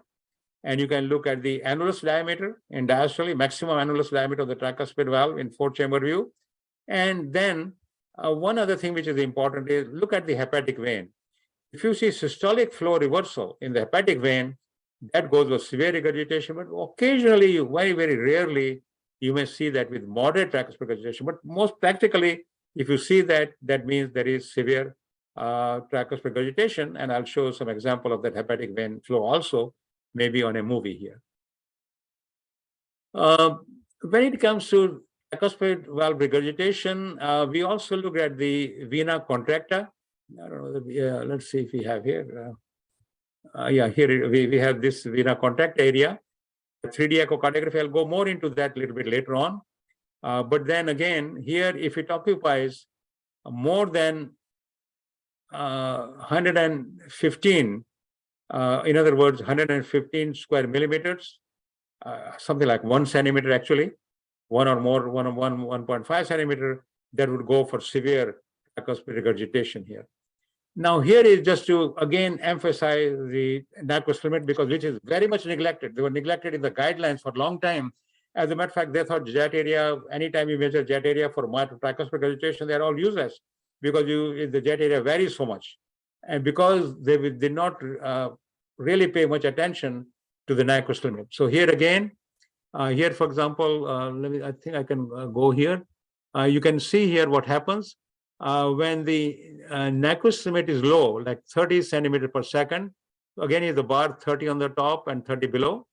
and you can look at the annulus diameter in diastole, maximum annulus diameter of the tricuspid valve in 4-chamber view. And then one other thing which is important is look at the hepatic vein. If you see systolic flow reversal in the hepatic vein, That goes with severe regurgitation, but occasionally, very, very rarely, you may see that with moderate tracheostomic regurgitation. But most practically, if you see that, that means there is severe tracheostomic regurgitation, and I'll show some example of that hepatic vein flow also, maybe on a movie here. When it comes to tricuspid valve regurgitation, we also look at the vena contracta. I don't know. Let's see if we have here. Yeah, here we have this vena contracta area. 3D echocardiography, I'll go more into that a little bit later on. But then again, here, if it occupies more than 115, in other words, 115 square millimeters, something like 1 centimeter actually, one or more, 1.5 centimeter, that would go for severe tricuspid regurgitation here. Now, here is just to again emphasize the NAQUS limit, because which is very much neglected. They were neglected in the guidelines for a long time. As a matter of fact, they thought jet area, anytime you measure jet area for mitral tricuspid regurgitation, they're all useless because the jet area varies so much. And because they did not really pay much attention to the NAQUS limit. So here again, here, for example, I think I can go here. You can see here what happens. When the NAQUS limit is low, like 30 centimeters per second, again is the bar 30 on the top and 30 below.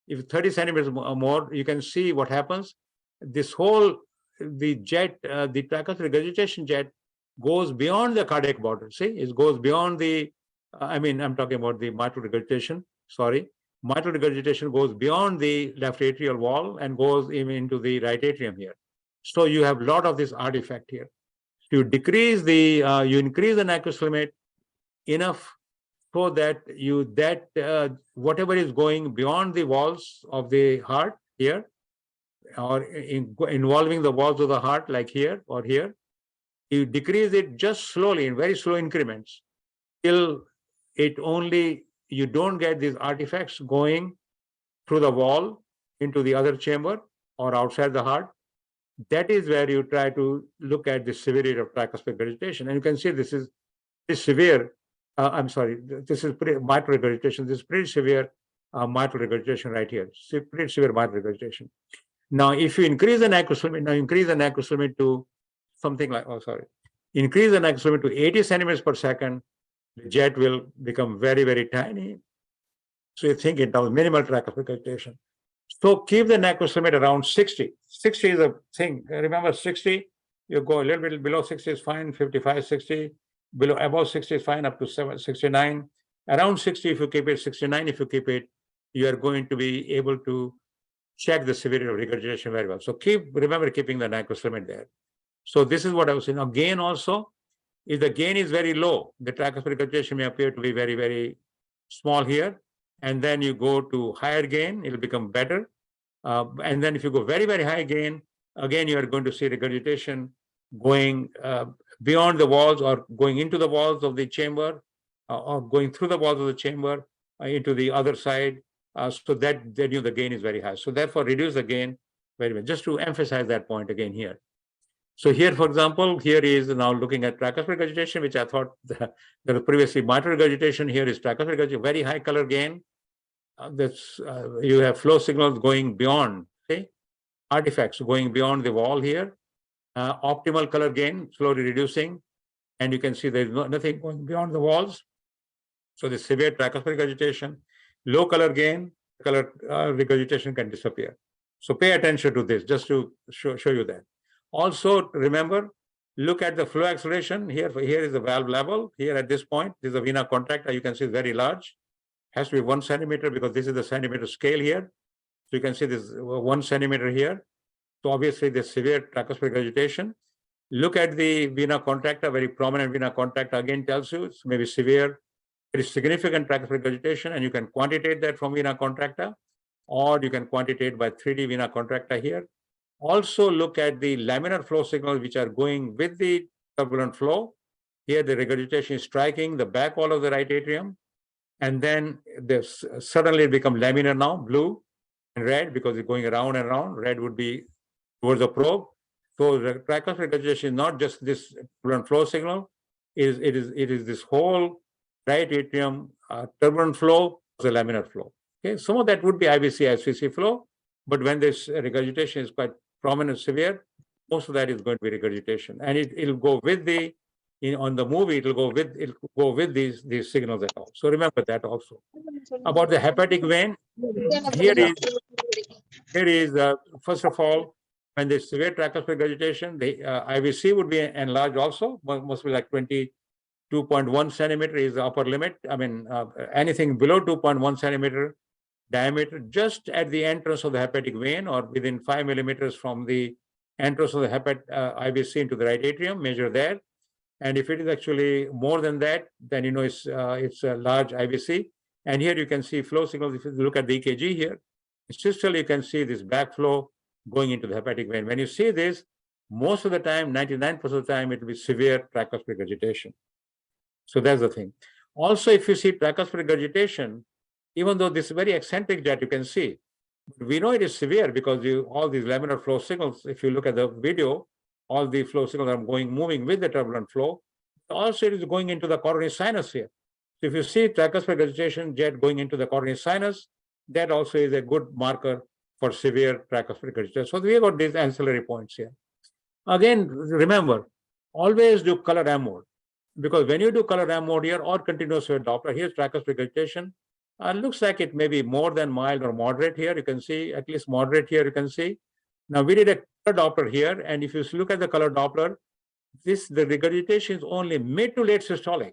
If 30 centimeters or more, you can see what happens. This whole, the tricuspid regurgitation jet goes beyond the cardiac border. See, it goes beyond the, I'm talking about the mitral regurgitation, sorry. Mitral regurgitation goes beyond the left atrial wall and goes even into the right atrium here. So you have a lot of this artifact here. You decrease the, you increase the NAQUS limit enough so that whatever is going beyond the walls of the heart here, or involving the walls of the heart, like here or here, you decrease it just slowly in very slow increments till you don't get these artifacts going through the wall into the other chamber or outside the heart. That is where you try to look at the severity of tricuspid regurgitation. And you can see this is severe. This is mitral regurgitation. This is pretty severe mitral regurgitation right here. Pretty severe mitral regurgitation. Now, if you increase the NAQUS limit, to something like, increase the NAQUS limit to 80 centimeters per second, the jet will become very, very tiny. So you think in terms of minimal tricuspid regurgitation. So keep the NAQUS limit around 60. 60 is a thing. Remember, 60, you go a little bit below 60 is fine, 55, 60. Above 60 is fine, up to 69. Around 60, if you keep it, 69, if you keep it, you are going to be able to check the severity of regurgitation very well. So remember keeping the NAQUS limit there. So this is what I was saying. Now, gain also, if the gain is very low, the tricuspid regurgitation may appear to be very, very small here. And then you go to higher gain, it'll become better. And then if you go very, very high gain, again, you are going to see regurgitation going beyond the walls or going into the walls of the chamber or going through the walls of the chamber into the other side. So that then the gain is very high. So therefore, reduce the gain very much. Just to emphasize that point again here. So here, for example, here is now looking at tricuspid regurgitation, which I thought there was previously mitral regurgitation. Here is tricuspid regurgitation, very high color gain. You have flow signals going beyond, artifacts going beyond the wall here. Optimal color gain, slowly reducing. And you can see there's nothing going beyond the walls. So the severe tricuspid regurgitation, low color gain, color regurgitation can disappear. So pay attention to this, just to show you that. Also, remember, look at the flow acceleration. Here is the valve level. Here at this point, this is the vena contracta. You can see it's very large. Has to be 1 centimeter because this is the centimeter scale here. So you can see this 1 centimeter here. So obviously, the severe tricuspid regurgitation. Look at the vena contracta, very prominent vena contracta. Again, tells you it's maybe severe, very significant tricuspid regurgitation, and you can quantitate that from vena contracta, or you can quantitate by 3D vena contracta here. Also look at the laminar flow signals which are going with the turbulent flow. Here the regurgitation is striking the back wall of the right atrium, and then this suddenly become laminar now, blue and red, because it's going around and around. Red would be towards the probe. So the tricuspid regurgitation is not just this turbulent flow signal, it is this whole right atrium turbulent flow, the laminar flow. Okay, some of that would be IVC, SVC flow, but when this regurgitation is quite prominent, severe, most of that is going to be regurgitation, and it'll go with the on the movie. It'll go with these signals at all. So remember that also. About the hepatic vein, here is first of all, when there's severe tracheostomic regurgitation, the IVC would be enlarged also, must be like 22.1 centimeter is the upper limit. I mean, anything below 2.1 centimeter diameter, just at the entrance of the hepatic vein or within 5 millimeters from the entrance of the IVC into the right atrium, measure that. And if it is actually more than that, then you know it's a large IVC. And here you can see flow signals. If you look at the EKG here, systole, you can see this backflow going into the hepatic vein. When you see this, most of the time, 99% of the time, it will be severe tracheostomic regurgitation. So that's the thing. Also, if you see tracheostomic regurgitation, even though this is very eccentric jet, you can see, we know it is severe because all these laminar flow signals, if you look at the video, all the flow signals are moving with the turbulent flow. Also, it is going into the coronary sinus here. So if you see tracheostomic regurgitation jet going into the coronary sinus, that also is a good marker for severe tracheostomic regurgitation. So we have got these ancillary points here. Again, remember, always do color M mode, because when you do color M mode here or continuous wave Doppler, here's tracheostomic regurgitation. Looks like it may be more than mild or moderate here. You can see at least moderate here. You can see. Now we did a color Doppler here, and if you look at the color Doppler, the regurgitation is only mid to late systolic.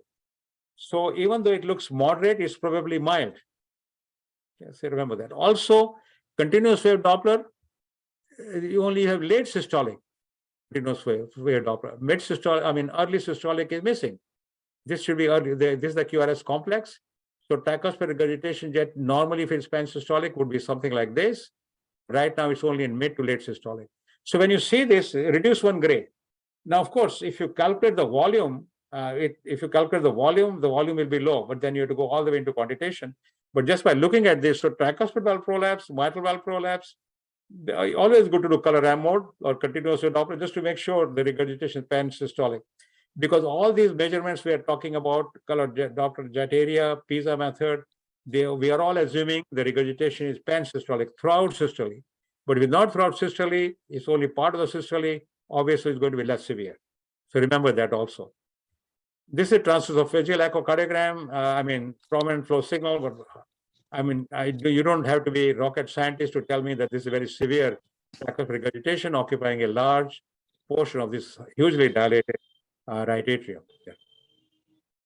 So even though it looks moderate, it's probably mild. Yes, remember that. Also, continuous wave Doppler, you only have late systolic continuous wave Doppler. Mid systolic, I mean early systolic is missing. This should be early. This is the QRS complex. So tricuspid regurgitation jet normally, if it's pan-systolic, would be something like this. Right now, it's only in mid to late systolic. So when you see this, reduce one grade. Now, of course, if you calculate the volume, the volume will be low, but then you have to go all the way into quantitation. But just by looking at this, so tricuspid valve prolapse, mitral valve prolapse, always good to do color M mode or continuous wave Doppler just to make sure the regurgitation is pan-systolic. Because all these measurements we are talking about, color Doppler jet area, PISA method, we are all assuming the regurgitation is pan-systolic throughout systole. But if not throughout systole, it's only part of the systole, obviously it's going to be less severe. So remember that also. This is transesophageal echocardiogram. I mean, prominent flow signal, but I mean, you don't have to be rocket scientist to tell me that this is very severe regurgitation occupying a large portion of this hugely dilated right atrium. Yeah.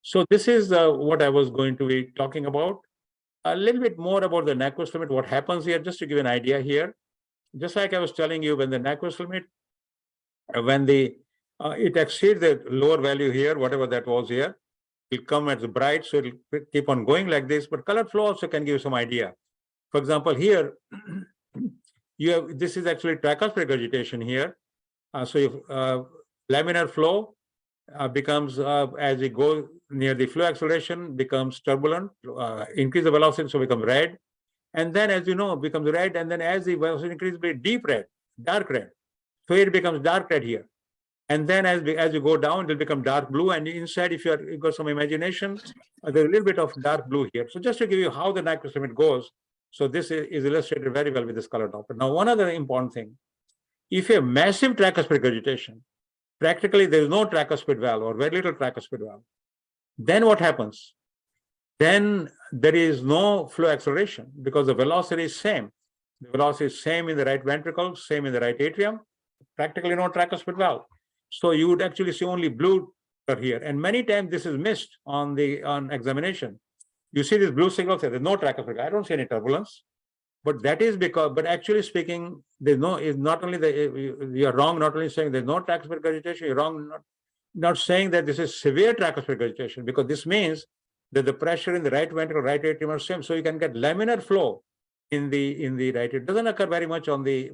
So this is what I was going to be talking about. A little bit more about the Nyquist limit, what happens here, just to give an idea here. Just like I was telling you, when the Nyquist limit, when it exceeds the lower value here, whatever that was here, it'll come as bright, so it'll keep on going like this. But colored flow also can give you some idea. For example, here, this is actually tricuspid regurgitation here. So if laminar flow becomes, as we go near the flow acceleration, becomes turbulent, increase the velocity, so become red. And then, as you know, becomes red. And then as the velocity increases, be deep red, dark red. So it becomes dark red here. And then as you go down, it will become dark blue. And inside, if you've got some imagination, there's a little bit of dark blue here. So just to give you how the Nyquist limit goes, so this is illustrated very well with this color Doppler. Now, one other important thing, if you have massive tricuspid regurgitation, practically there is no tricuspid valve or very little tricuspid valve, then what happens? Then there is no flow acceleration because the velocity is same. The velocity is same in the right ventricle, same in the right atrium, practically no tricuspid valve. So you would actually see only blue here. And many times this is missed on examination. You see this blue signal, there's no tricuspid. I don't see any turbulence. But that is because, but actually speaking, there's no, is not only you're wrong, not only saying there's no tricuspid regurgitation, you're wrong, not saying that this is severe tricuspid regurgitation, because this means that the pressure in the right ventricle, right atrium are same. So you can get laminar flow in the right. It doesn't occur very much on the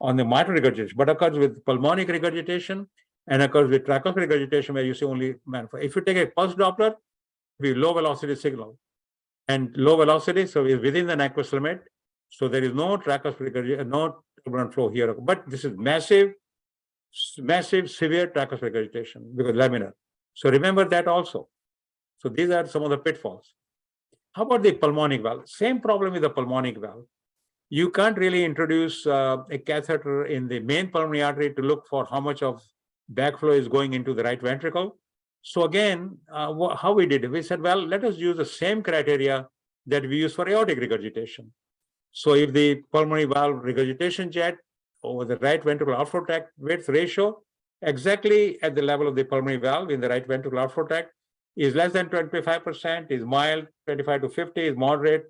mitral regurgitation, but occurs with pulmonic regurgitation and occurs with tricuspid regurgitation, where you see only manifold. If you take a pulse Doppler, it will be low velocity signal. And low velocity, so is within the Nyquist limit. So there is no tricuspid regurgitation, no turbulent flow here. But this is massive, severe tricuspid regurgitation because laminar. So remember that also. So these are some of the pitfalls. How about the pulmonic valve? Same problem with the pulmonic valve. You can't really introduce a catheter in the main pulmonary artery to look for how much of backflow is going into the right ventricle. So again, how we did it, we said, well, let us use the same criteria that we use for aortic regurgitation. So if the pulmonary valve regurgitation jet over the right ventricular outflow tract width ratio exactly at the level of the pulmonary valve in the right ventricular outflow tract is less than 25%, is mild, 25 to 50 is moderate,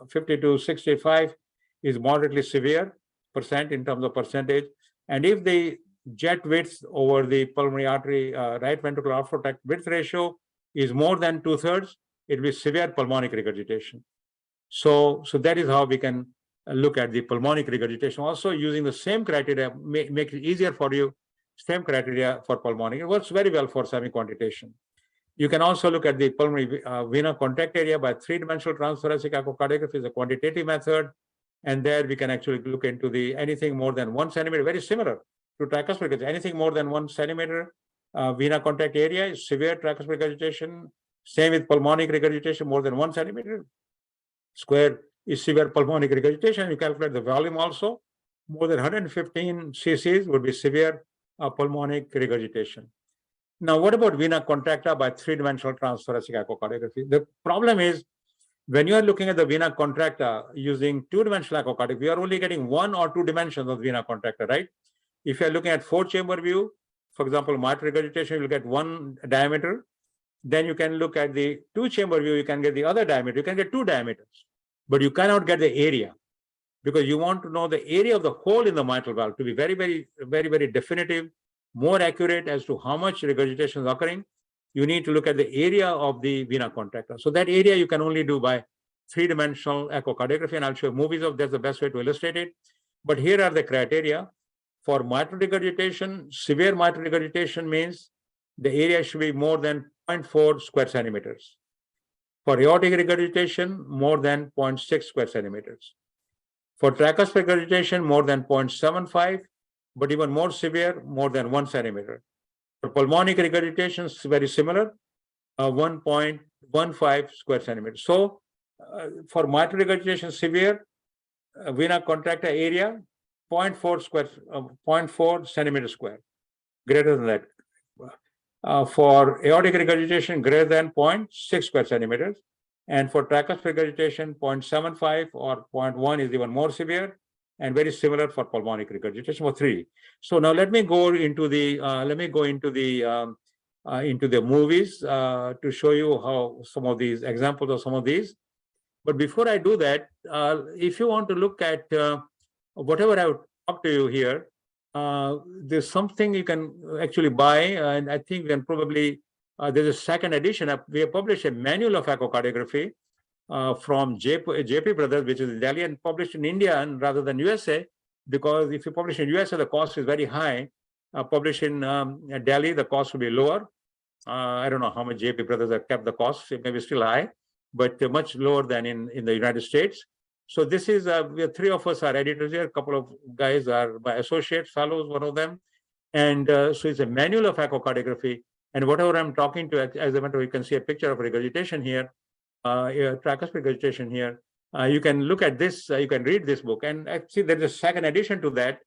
50 to 65 is moderately severe percent in terms of percentage. And if the jet width over the pulmonary artery right ventricular outflow tract width ratio is more than 2/3, it will be severe pulmonic regurgitation. So that is how we can look at the pulmonic regurgitation. Also using the same criteria, make it easier for you, same criteria for pulmonic. It works very well for semi-quantitation. You can also look at the pulmonary vena contract area by three-dimensional transthoracic echocardiography is a quantitative method. And there we can actually look into the anything more than 1 centimeter, very similar to tricuspid regurgitation. Anything more than 1 centimeter vena contract area is severe tricuspid regurgitation. Same with pulmonic regurgitation, more than 1 centimeter square is severe pulmonic regurgitation. You calculate the volume also. More than 115 cc's would be severe pulmonic regurgitation. Now, what about vena contracta by three-dimensional transthoracic echocardiography? The problem is when you are looking at the vena contracta using two-dimensional echocardiography, we are only getting 1 or 2 dimensions of vena contracta, right? If you are looking at 4-chamber view, for example, mitral regurgitation, you will get 1 diameter. Then you can look at the 2-chamber view, you can get the other diameter, you can get 2 diameters, but you cannot get the area because you want to know the area of the hole in the mitral valve to be very, very, very, very definitive, more accurate as to how much regurgitation is occurring. You need to look at the area of the vena contracta. So that area you can only do by three-dimensional echocardiography, and I'll show movies of that's the best way to illustrate it. But here are the criteria. For mitral regurgitation, severe mitral regurgitation means the area should be more than 0.4 square centimeters. For aortic regurgitation, more than 0.6 square centimeters. For tricuspid regurgitation, more than 0.75, but even more severe, more than 1 centimeter. For pulmonic regurgitation, it's very similar, 1.15 square centimeters. So for mitral regurgitation severe, vena contracta area, 0.4 centimeter square, greater than that. For aortic regurgitation, greater than 0.6 square centimeters. And for tricuspid regurgitation, 0.75 or 0.1 is even more severe, and very similar for pulmonic regurgitation for 3. So now let me go into the movies to show you how some of these examples of some of these. But before I do that, if you want to look at whatever I've talked to you here, there's something you can actually buy, and I think we can probably, there's a second edition. We have published a manual of echocardiography from JP Brothers, which is in Delhi, and published in India and rather than USA, because if you publish in USA, the cost is very high. Published in Delhi, the cost will be lower. I don't know how much JP Brothers have kept the cost, it may be still high, but much lower than in the United States. So this is, we have 3 of us are editors here, a couple of guys are my associate fellows, one of them. And so it's a manual of echocardiography. And whatever I'm talking to, as a matter, you can see a picture of regurgitation here, tricuspid regurgitation here. You can look at this, you can read this book. And actually there's a second edition to that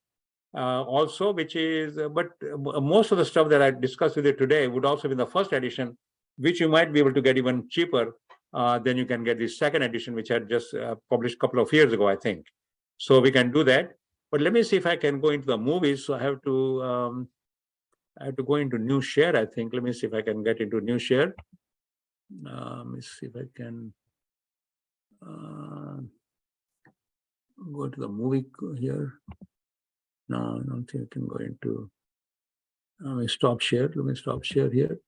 also, which is, but most of the stuff that I discussed with you today would also be in the first edition, which you might be able to get even cheaper. Then you can get the second edition, which I had just published a couple of years ago, I think. So we can do that. But let me see if I can go into the movies. So I have to go into new share, I think. Let me see if I can get into new share. Let me see if I can go to the movie here. No, I don't think I can go into. Let me stop share. Let me stop share here.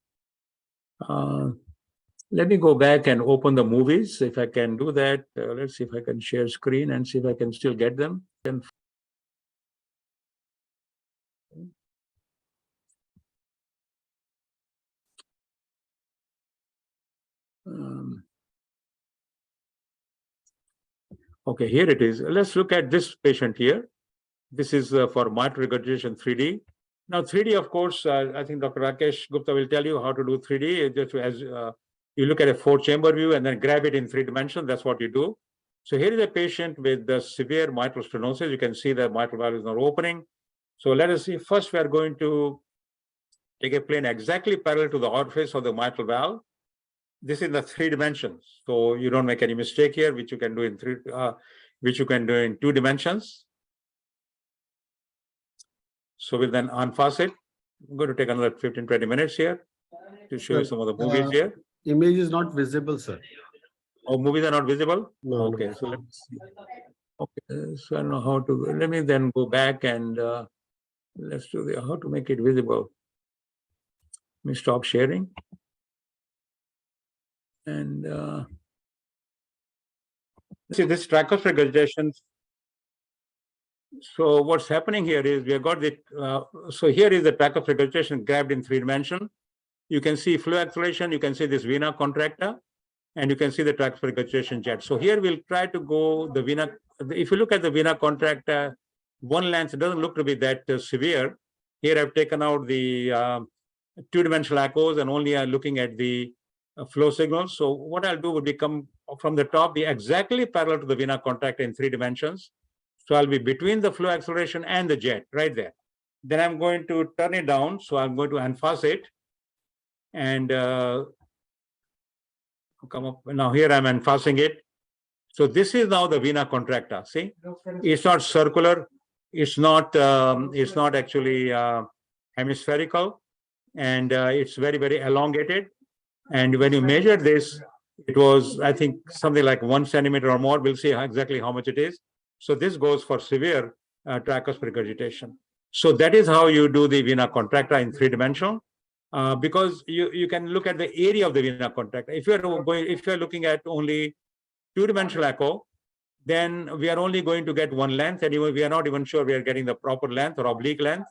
Let me go back and open the movies. If I can do that, let's see if I can share screen and see if I can still get them. Okay, here it is. Let's look at this patient here. This is for mitral regurgitation 3D. Now 3D, of course, I think Dr. Rakesh Gupta will tell you how to do 3D. Just as You look at a 4-chamber view and then grab it in 3 dimensions. That's what you do. So here is a patient with the severe mitral stenosis. You can see the mitral valve is not opening. So let us see. First, we are going to take a plane exactly parallel to the orifice of the mitral valve. This is the 3 dimensions. So you don't make any mistake here, which you can do in 2 dimensions. So we'll then unfast it. I'm going to take another 15-20 minutes here to show you some of the movies here.
Image is not visible, sir.
Oh, movies are not visible?
No,
Okay,
no.
so let me see. Okay, so I don't know how to, let me then go back and let's do how to make it visible. Let me stop sharing. And see this tracheostomy regurgitation. So what's happening here is we have got the, so here is the tracheostomy regurgitation grabbed in 3 dimensions. You can see flow acceleration, you can see this vena contracta, and you can see the tracheostomy regurgitation jet. So here we'll try to go the vena, if you look at the vena contracta, one length, it doesn't look to be that severe. Here I've taken out the 2-dimensional echoes and only looking at the flow signals. So what I'll do would be come from the top, be exactly parallel to the vena contracta in 3 dimensions. So I'll be between the flow acceleration and the jet right there. Then I'm going to turn it down. So I'm going to unfast it and come up. Now here I'm unfasting it. So this is now the vena contracta. See, it's not circular. It's not actually hemispherical, and it's very, very elongated. And when you measure this, it was, I think, something like 1 centimeter or more. We'll see exactly how much it is. So this goes for severe tracheostomy regurgitation. So that is how you do the vena contracta in 3-dimensional. Because you can look at the area of the vena contracta. If you're looking at only 2-dimensional echo, then we are only going to get one length, and we are not even sure we are getting the proper length or oblique length.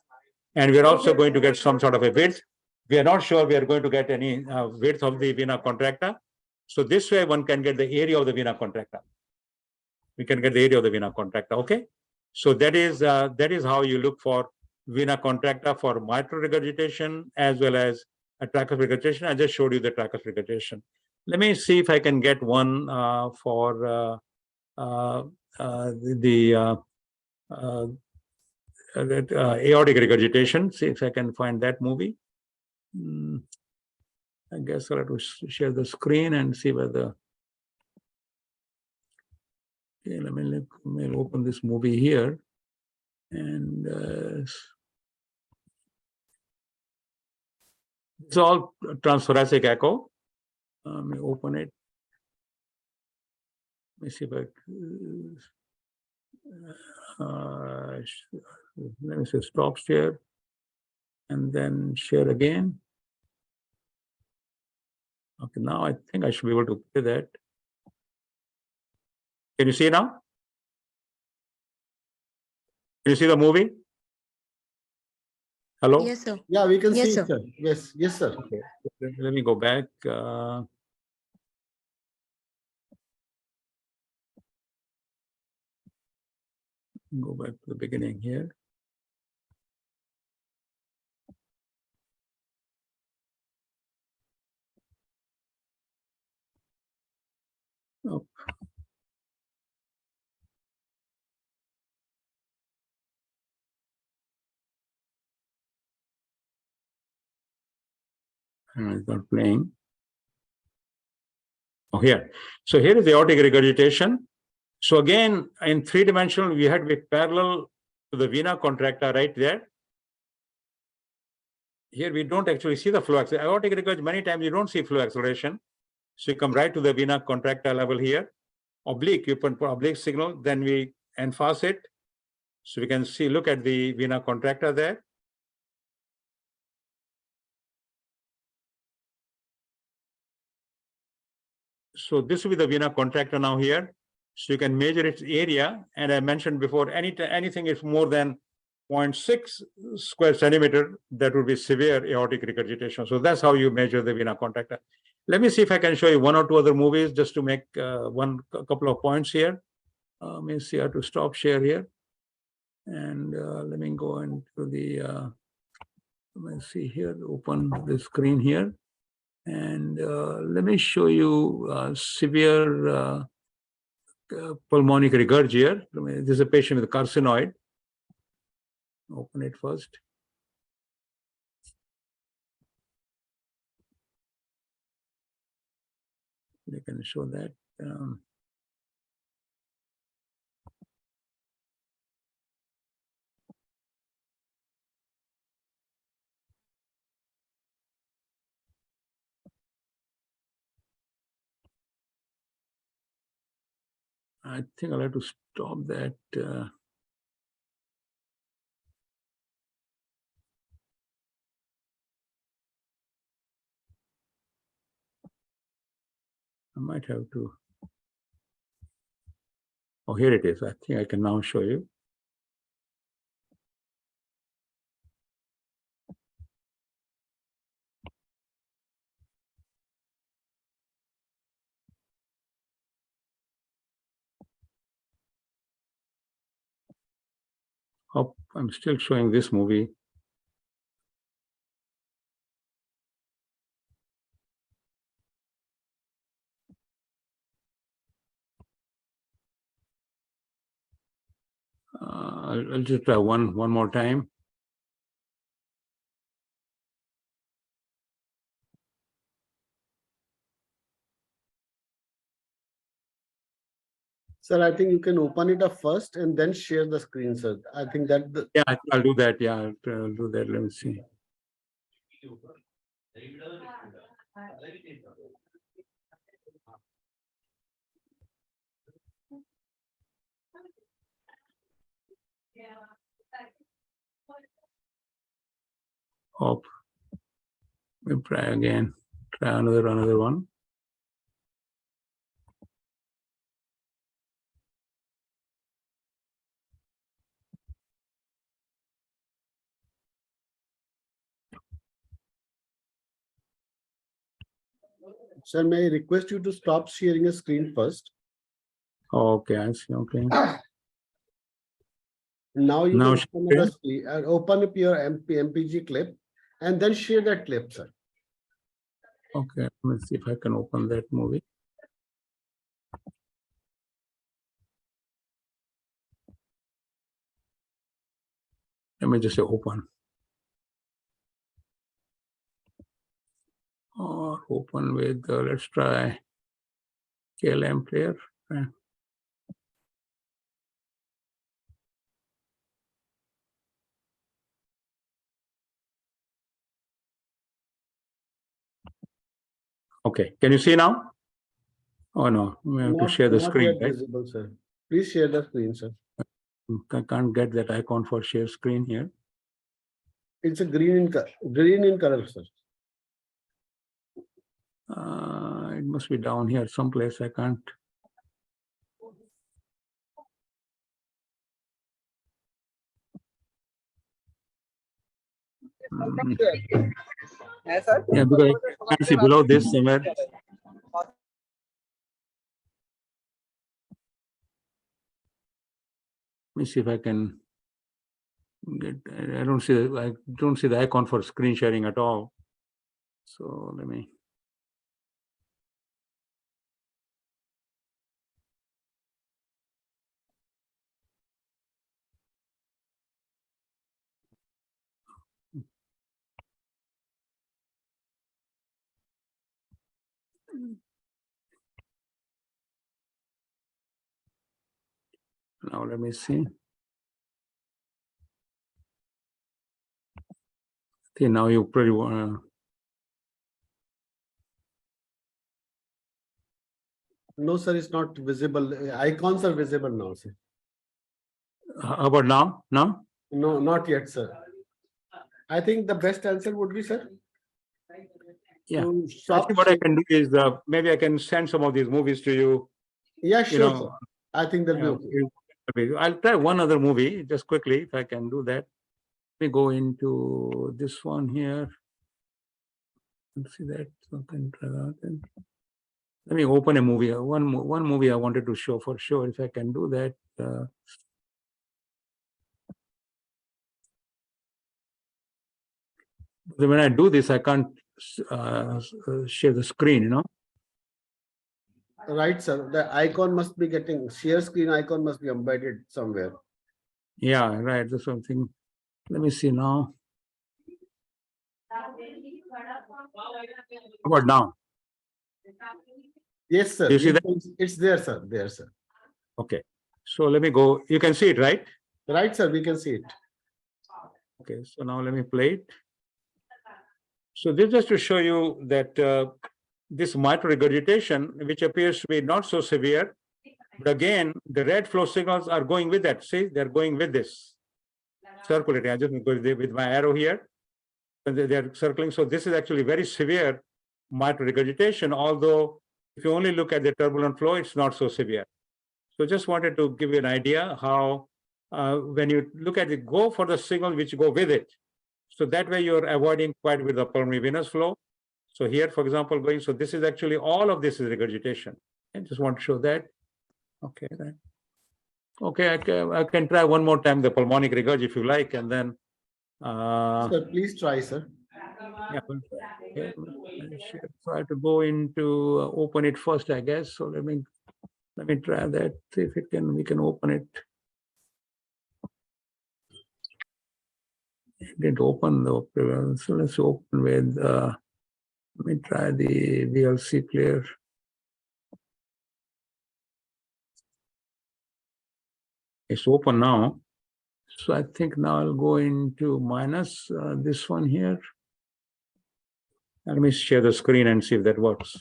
And we are also going to get some sort of a width. We are not sure we are going to get any width of the vena contracta. So this way one can get the area of the vena contracta. We can get the area of the vena contracta, okay? So that is how you look for vena contracta for mitral regurgitation as well as a tracheostomy regurgitation. I just showed you the tracheostomy regurgitation. Let me see if I can get one for aortic regurgitation. See if I can find that movie. I guess I'll have to share the screen and see whether. Okay, let me open this movie here, and it's all transthoracic echo. Let me open it. Let me see if let me say stop share, and then share again. Okay, now I think I should be able to play that. Can you see now? Can you see the movie? Hello?
Yes, sir.
Yeah, we can
Yes,
see
sir.
it, sir. Yes, yes, sir.
Okay. Let me go back. Go back to the beginning here. Oh. It's not playing. Oh, here. So here is the aortic regurgitation. So again, in 3-dimensional, we had to be parallel to the vena contracta right there. Here we don't actually see the flow acceleration. Aortic regurgitation, many times you don't see flow acceleration. So you come right to the vena contracta level here. Oblique, you put oblique signal, then we unfast it. So we can see, look at the vena contracta there. So this will be the vena contracta now here. So you can measure its area. And I mentioned before, anything is more than 0.6 square centimeter, that would be severe aortic regurgitation. So that's how you measure the vena contracta. Let me see if I can show you 1 or 2 other movies just to make a couple of points here. Let me see how to stop share here. And let me go into the, let me see here, open the screen here. And let me show you severe pulmonic regurgitation. This is a patient with a carcinoid. Open it first. They can show that. I think I'll have to stop that. I might have to. Oh, here it is. I think I can now show you. Oh, I'm still showing this movie. I'll just try one more time.
Sir, I think you can open it up first and then share the screen, sir. I think that
Yeah, I'll do that. Yeah, I'll do that. Let me see. Oh, we'll try again. Try another one.
sir, may I request you to stop sharing a screen first?
Okay, I see. Okay.
Now you
Now
can open up, the screen, open up your MPG clip and then share that clip, sir.
Okay, let me see if I can open that movie. Let me just say open. Or open with, let's try KLM player. Okay, can you see now? Oh no, we have to share the screen,
Not yet
right?
visible, sir. Please share the screen, sir.
I can't get that icon for share screen here.
It's a green in color, sir.
It must be down here someplace. I can't. Yeah, because I can't see below this somewhere. Let me see if I can get. I don't see. I don't see the icon for screen sharing at all. So let me. Now let me see. Okay, now you pretty
No, sir, it's not visible. Icons are visible now, sir.
how about now? Now?
No, not yet, sir. I think the best answer would be, sir.
Yeah.
to
I
stop
think what I can do is maybe I can send some of these movies to you.
Yeah,
You
sure,
know,
sir. I think that'll be okay.
I'll try one other movie just quickly if I can do that. Let me go into this one here. Let's see that. So I can try that. Let me open a movie. One movie I wanted to show for sure. If I can do that. When I do this, I can't share the screen, you know.
Right, sir. The icon must be getting share screen icon must be embedded somewhere.
Yeah, right. That's something. Let me see now. How about now?
Yes, sir.
Do you see that?
It's there, sir. There, sir.
Okay. So let me go. You can see it, right?
Right, sir. We can see it.
Okay. So now let me play it. So this just to show you that this mitral regurgitation, which appears to be not so severe, but again, the red flow signals are going with that. See, they're going with this circulating. I just go with my arrow here, and they're circling. So this is actually very severe mitral regurgitation, although if you only look at the turbulent flow, it's not so severe. So just wanted to give you an idea how when you look at it, go for the signal which go with it. So that way you're avoiding quite a bit of pulmonary venous flow. So here, for example, going, so this is actually all of this is regurgitation. I just want to show that. Okay, right. Okay, I can try one more time the pulmonic regurg if you like, and then.
Sir, please try, sir.
Yeah, okay. I should try to go into open it first, I guess. So let me try that. See if we can open it. It didn't open though. So let's open with. Let me try the VLC player. It's open now. So I think now I'll go into minus this one here. Let me share the screen and see if that works.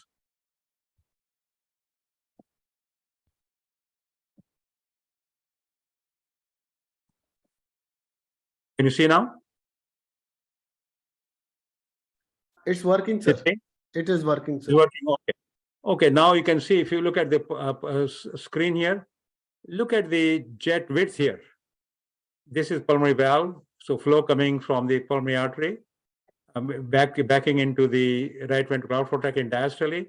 Can you see now?
It's working, sir. It is working, sir.
It's working. Okay. Okay. Now you can see if you look at the screen here, look at the jet width here. This is pulmonary valve, so flow coming from the pulmonary artery, backing into the right ventricular outflow tract in diastole.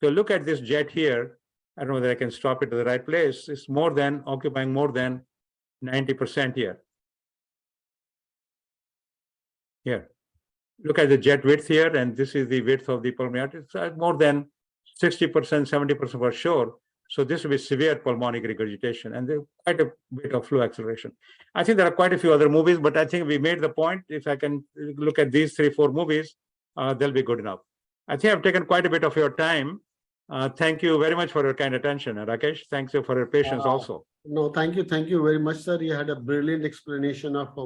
So look at this jet here. I don't know whether I can stop it to the right place. It's occupying more than 90% here. Here. Look at the jet width here, and this is the width of the pulmonary artery. It's more than 60%, 70% for sure. So this will be severe pulmonic regurgitation, and there's quite a bit of flow acceleration. I think there are quite a few other movies, but I think we made the point. If I can look at these 3-4 movies, they'll be good enough. I think I've taken quite a bit of your time. Thank you very much for your kind attention. Rakesh, thanks for your patience also.
No, thank you. Thank you very much, sir. You had a brilliant explanation of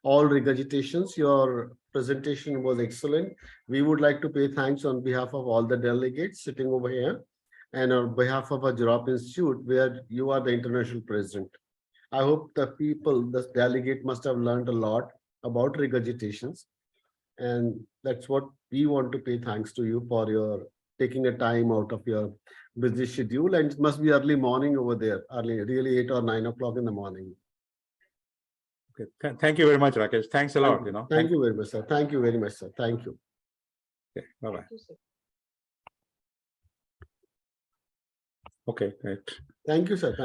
all regurgitations. Your presentation was excellent. We would like to pay thanks on behalf of all the delegates sitting over here and on behalf of our Europe Institute, where you are the international president. I hope the people, the delegate must have learned a lot about regurgitations. And that's what we want to pay thanks to you for your taking a time out of your busy schedule. And it must be early morning over there, really 8 or 9 o'clock in the morning.
Okay. Thank you very much, Rakesh. Thanks a lot.
Thank you very much, sir. Thank you very much, sir. Thank you.
Okay, bye-bye. Okay, great.
Thank you, sir. Thank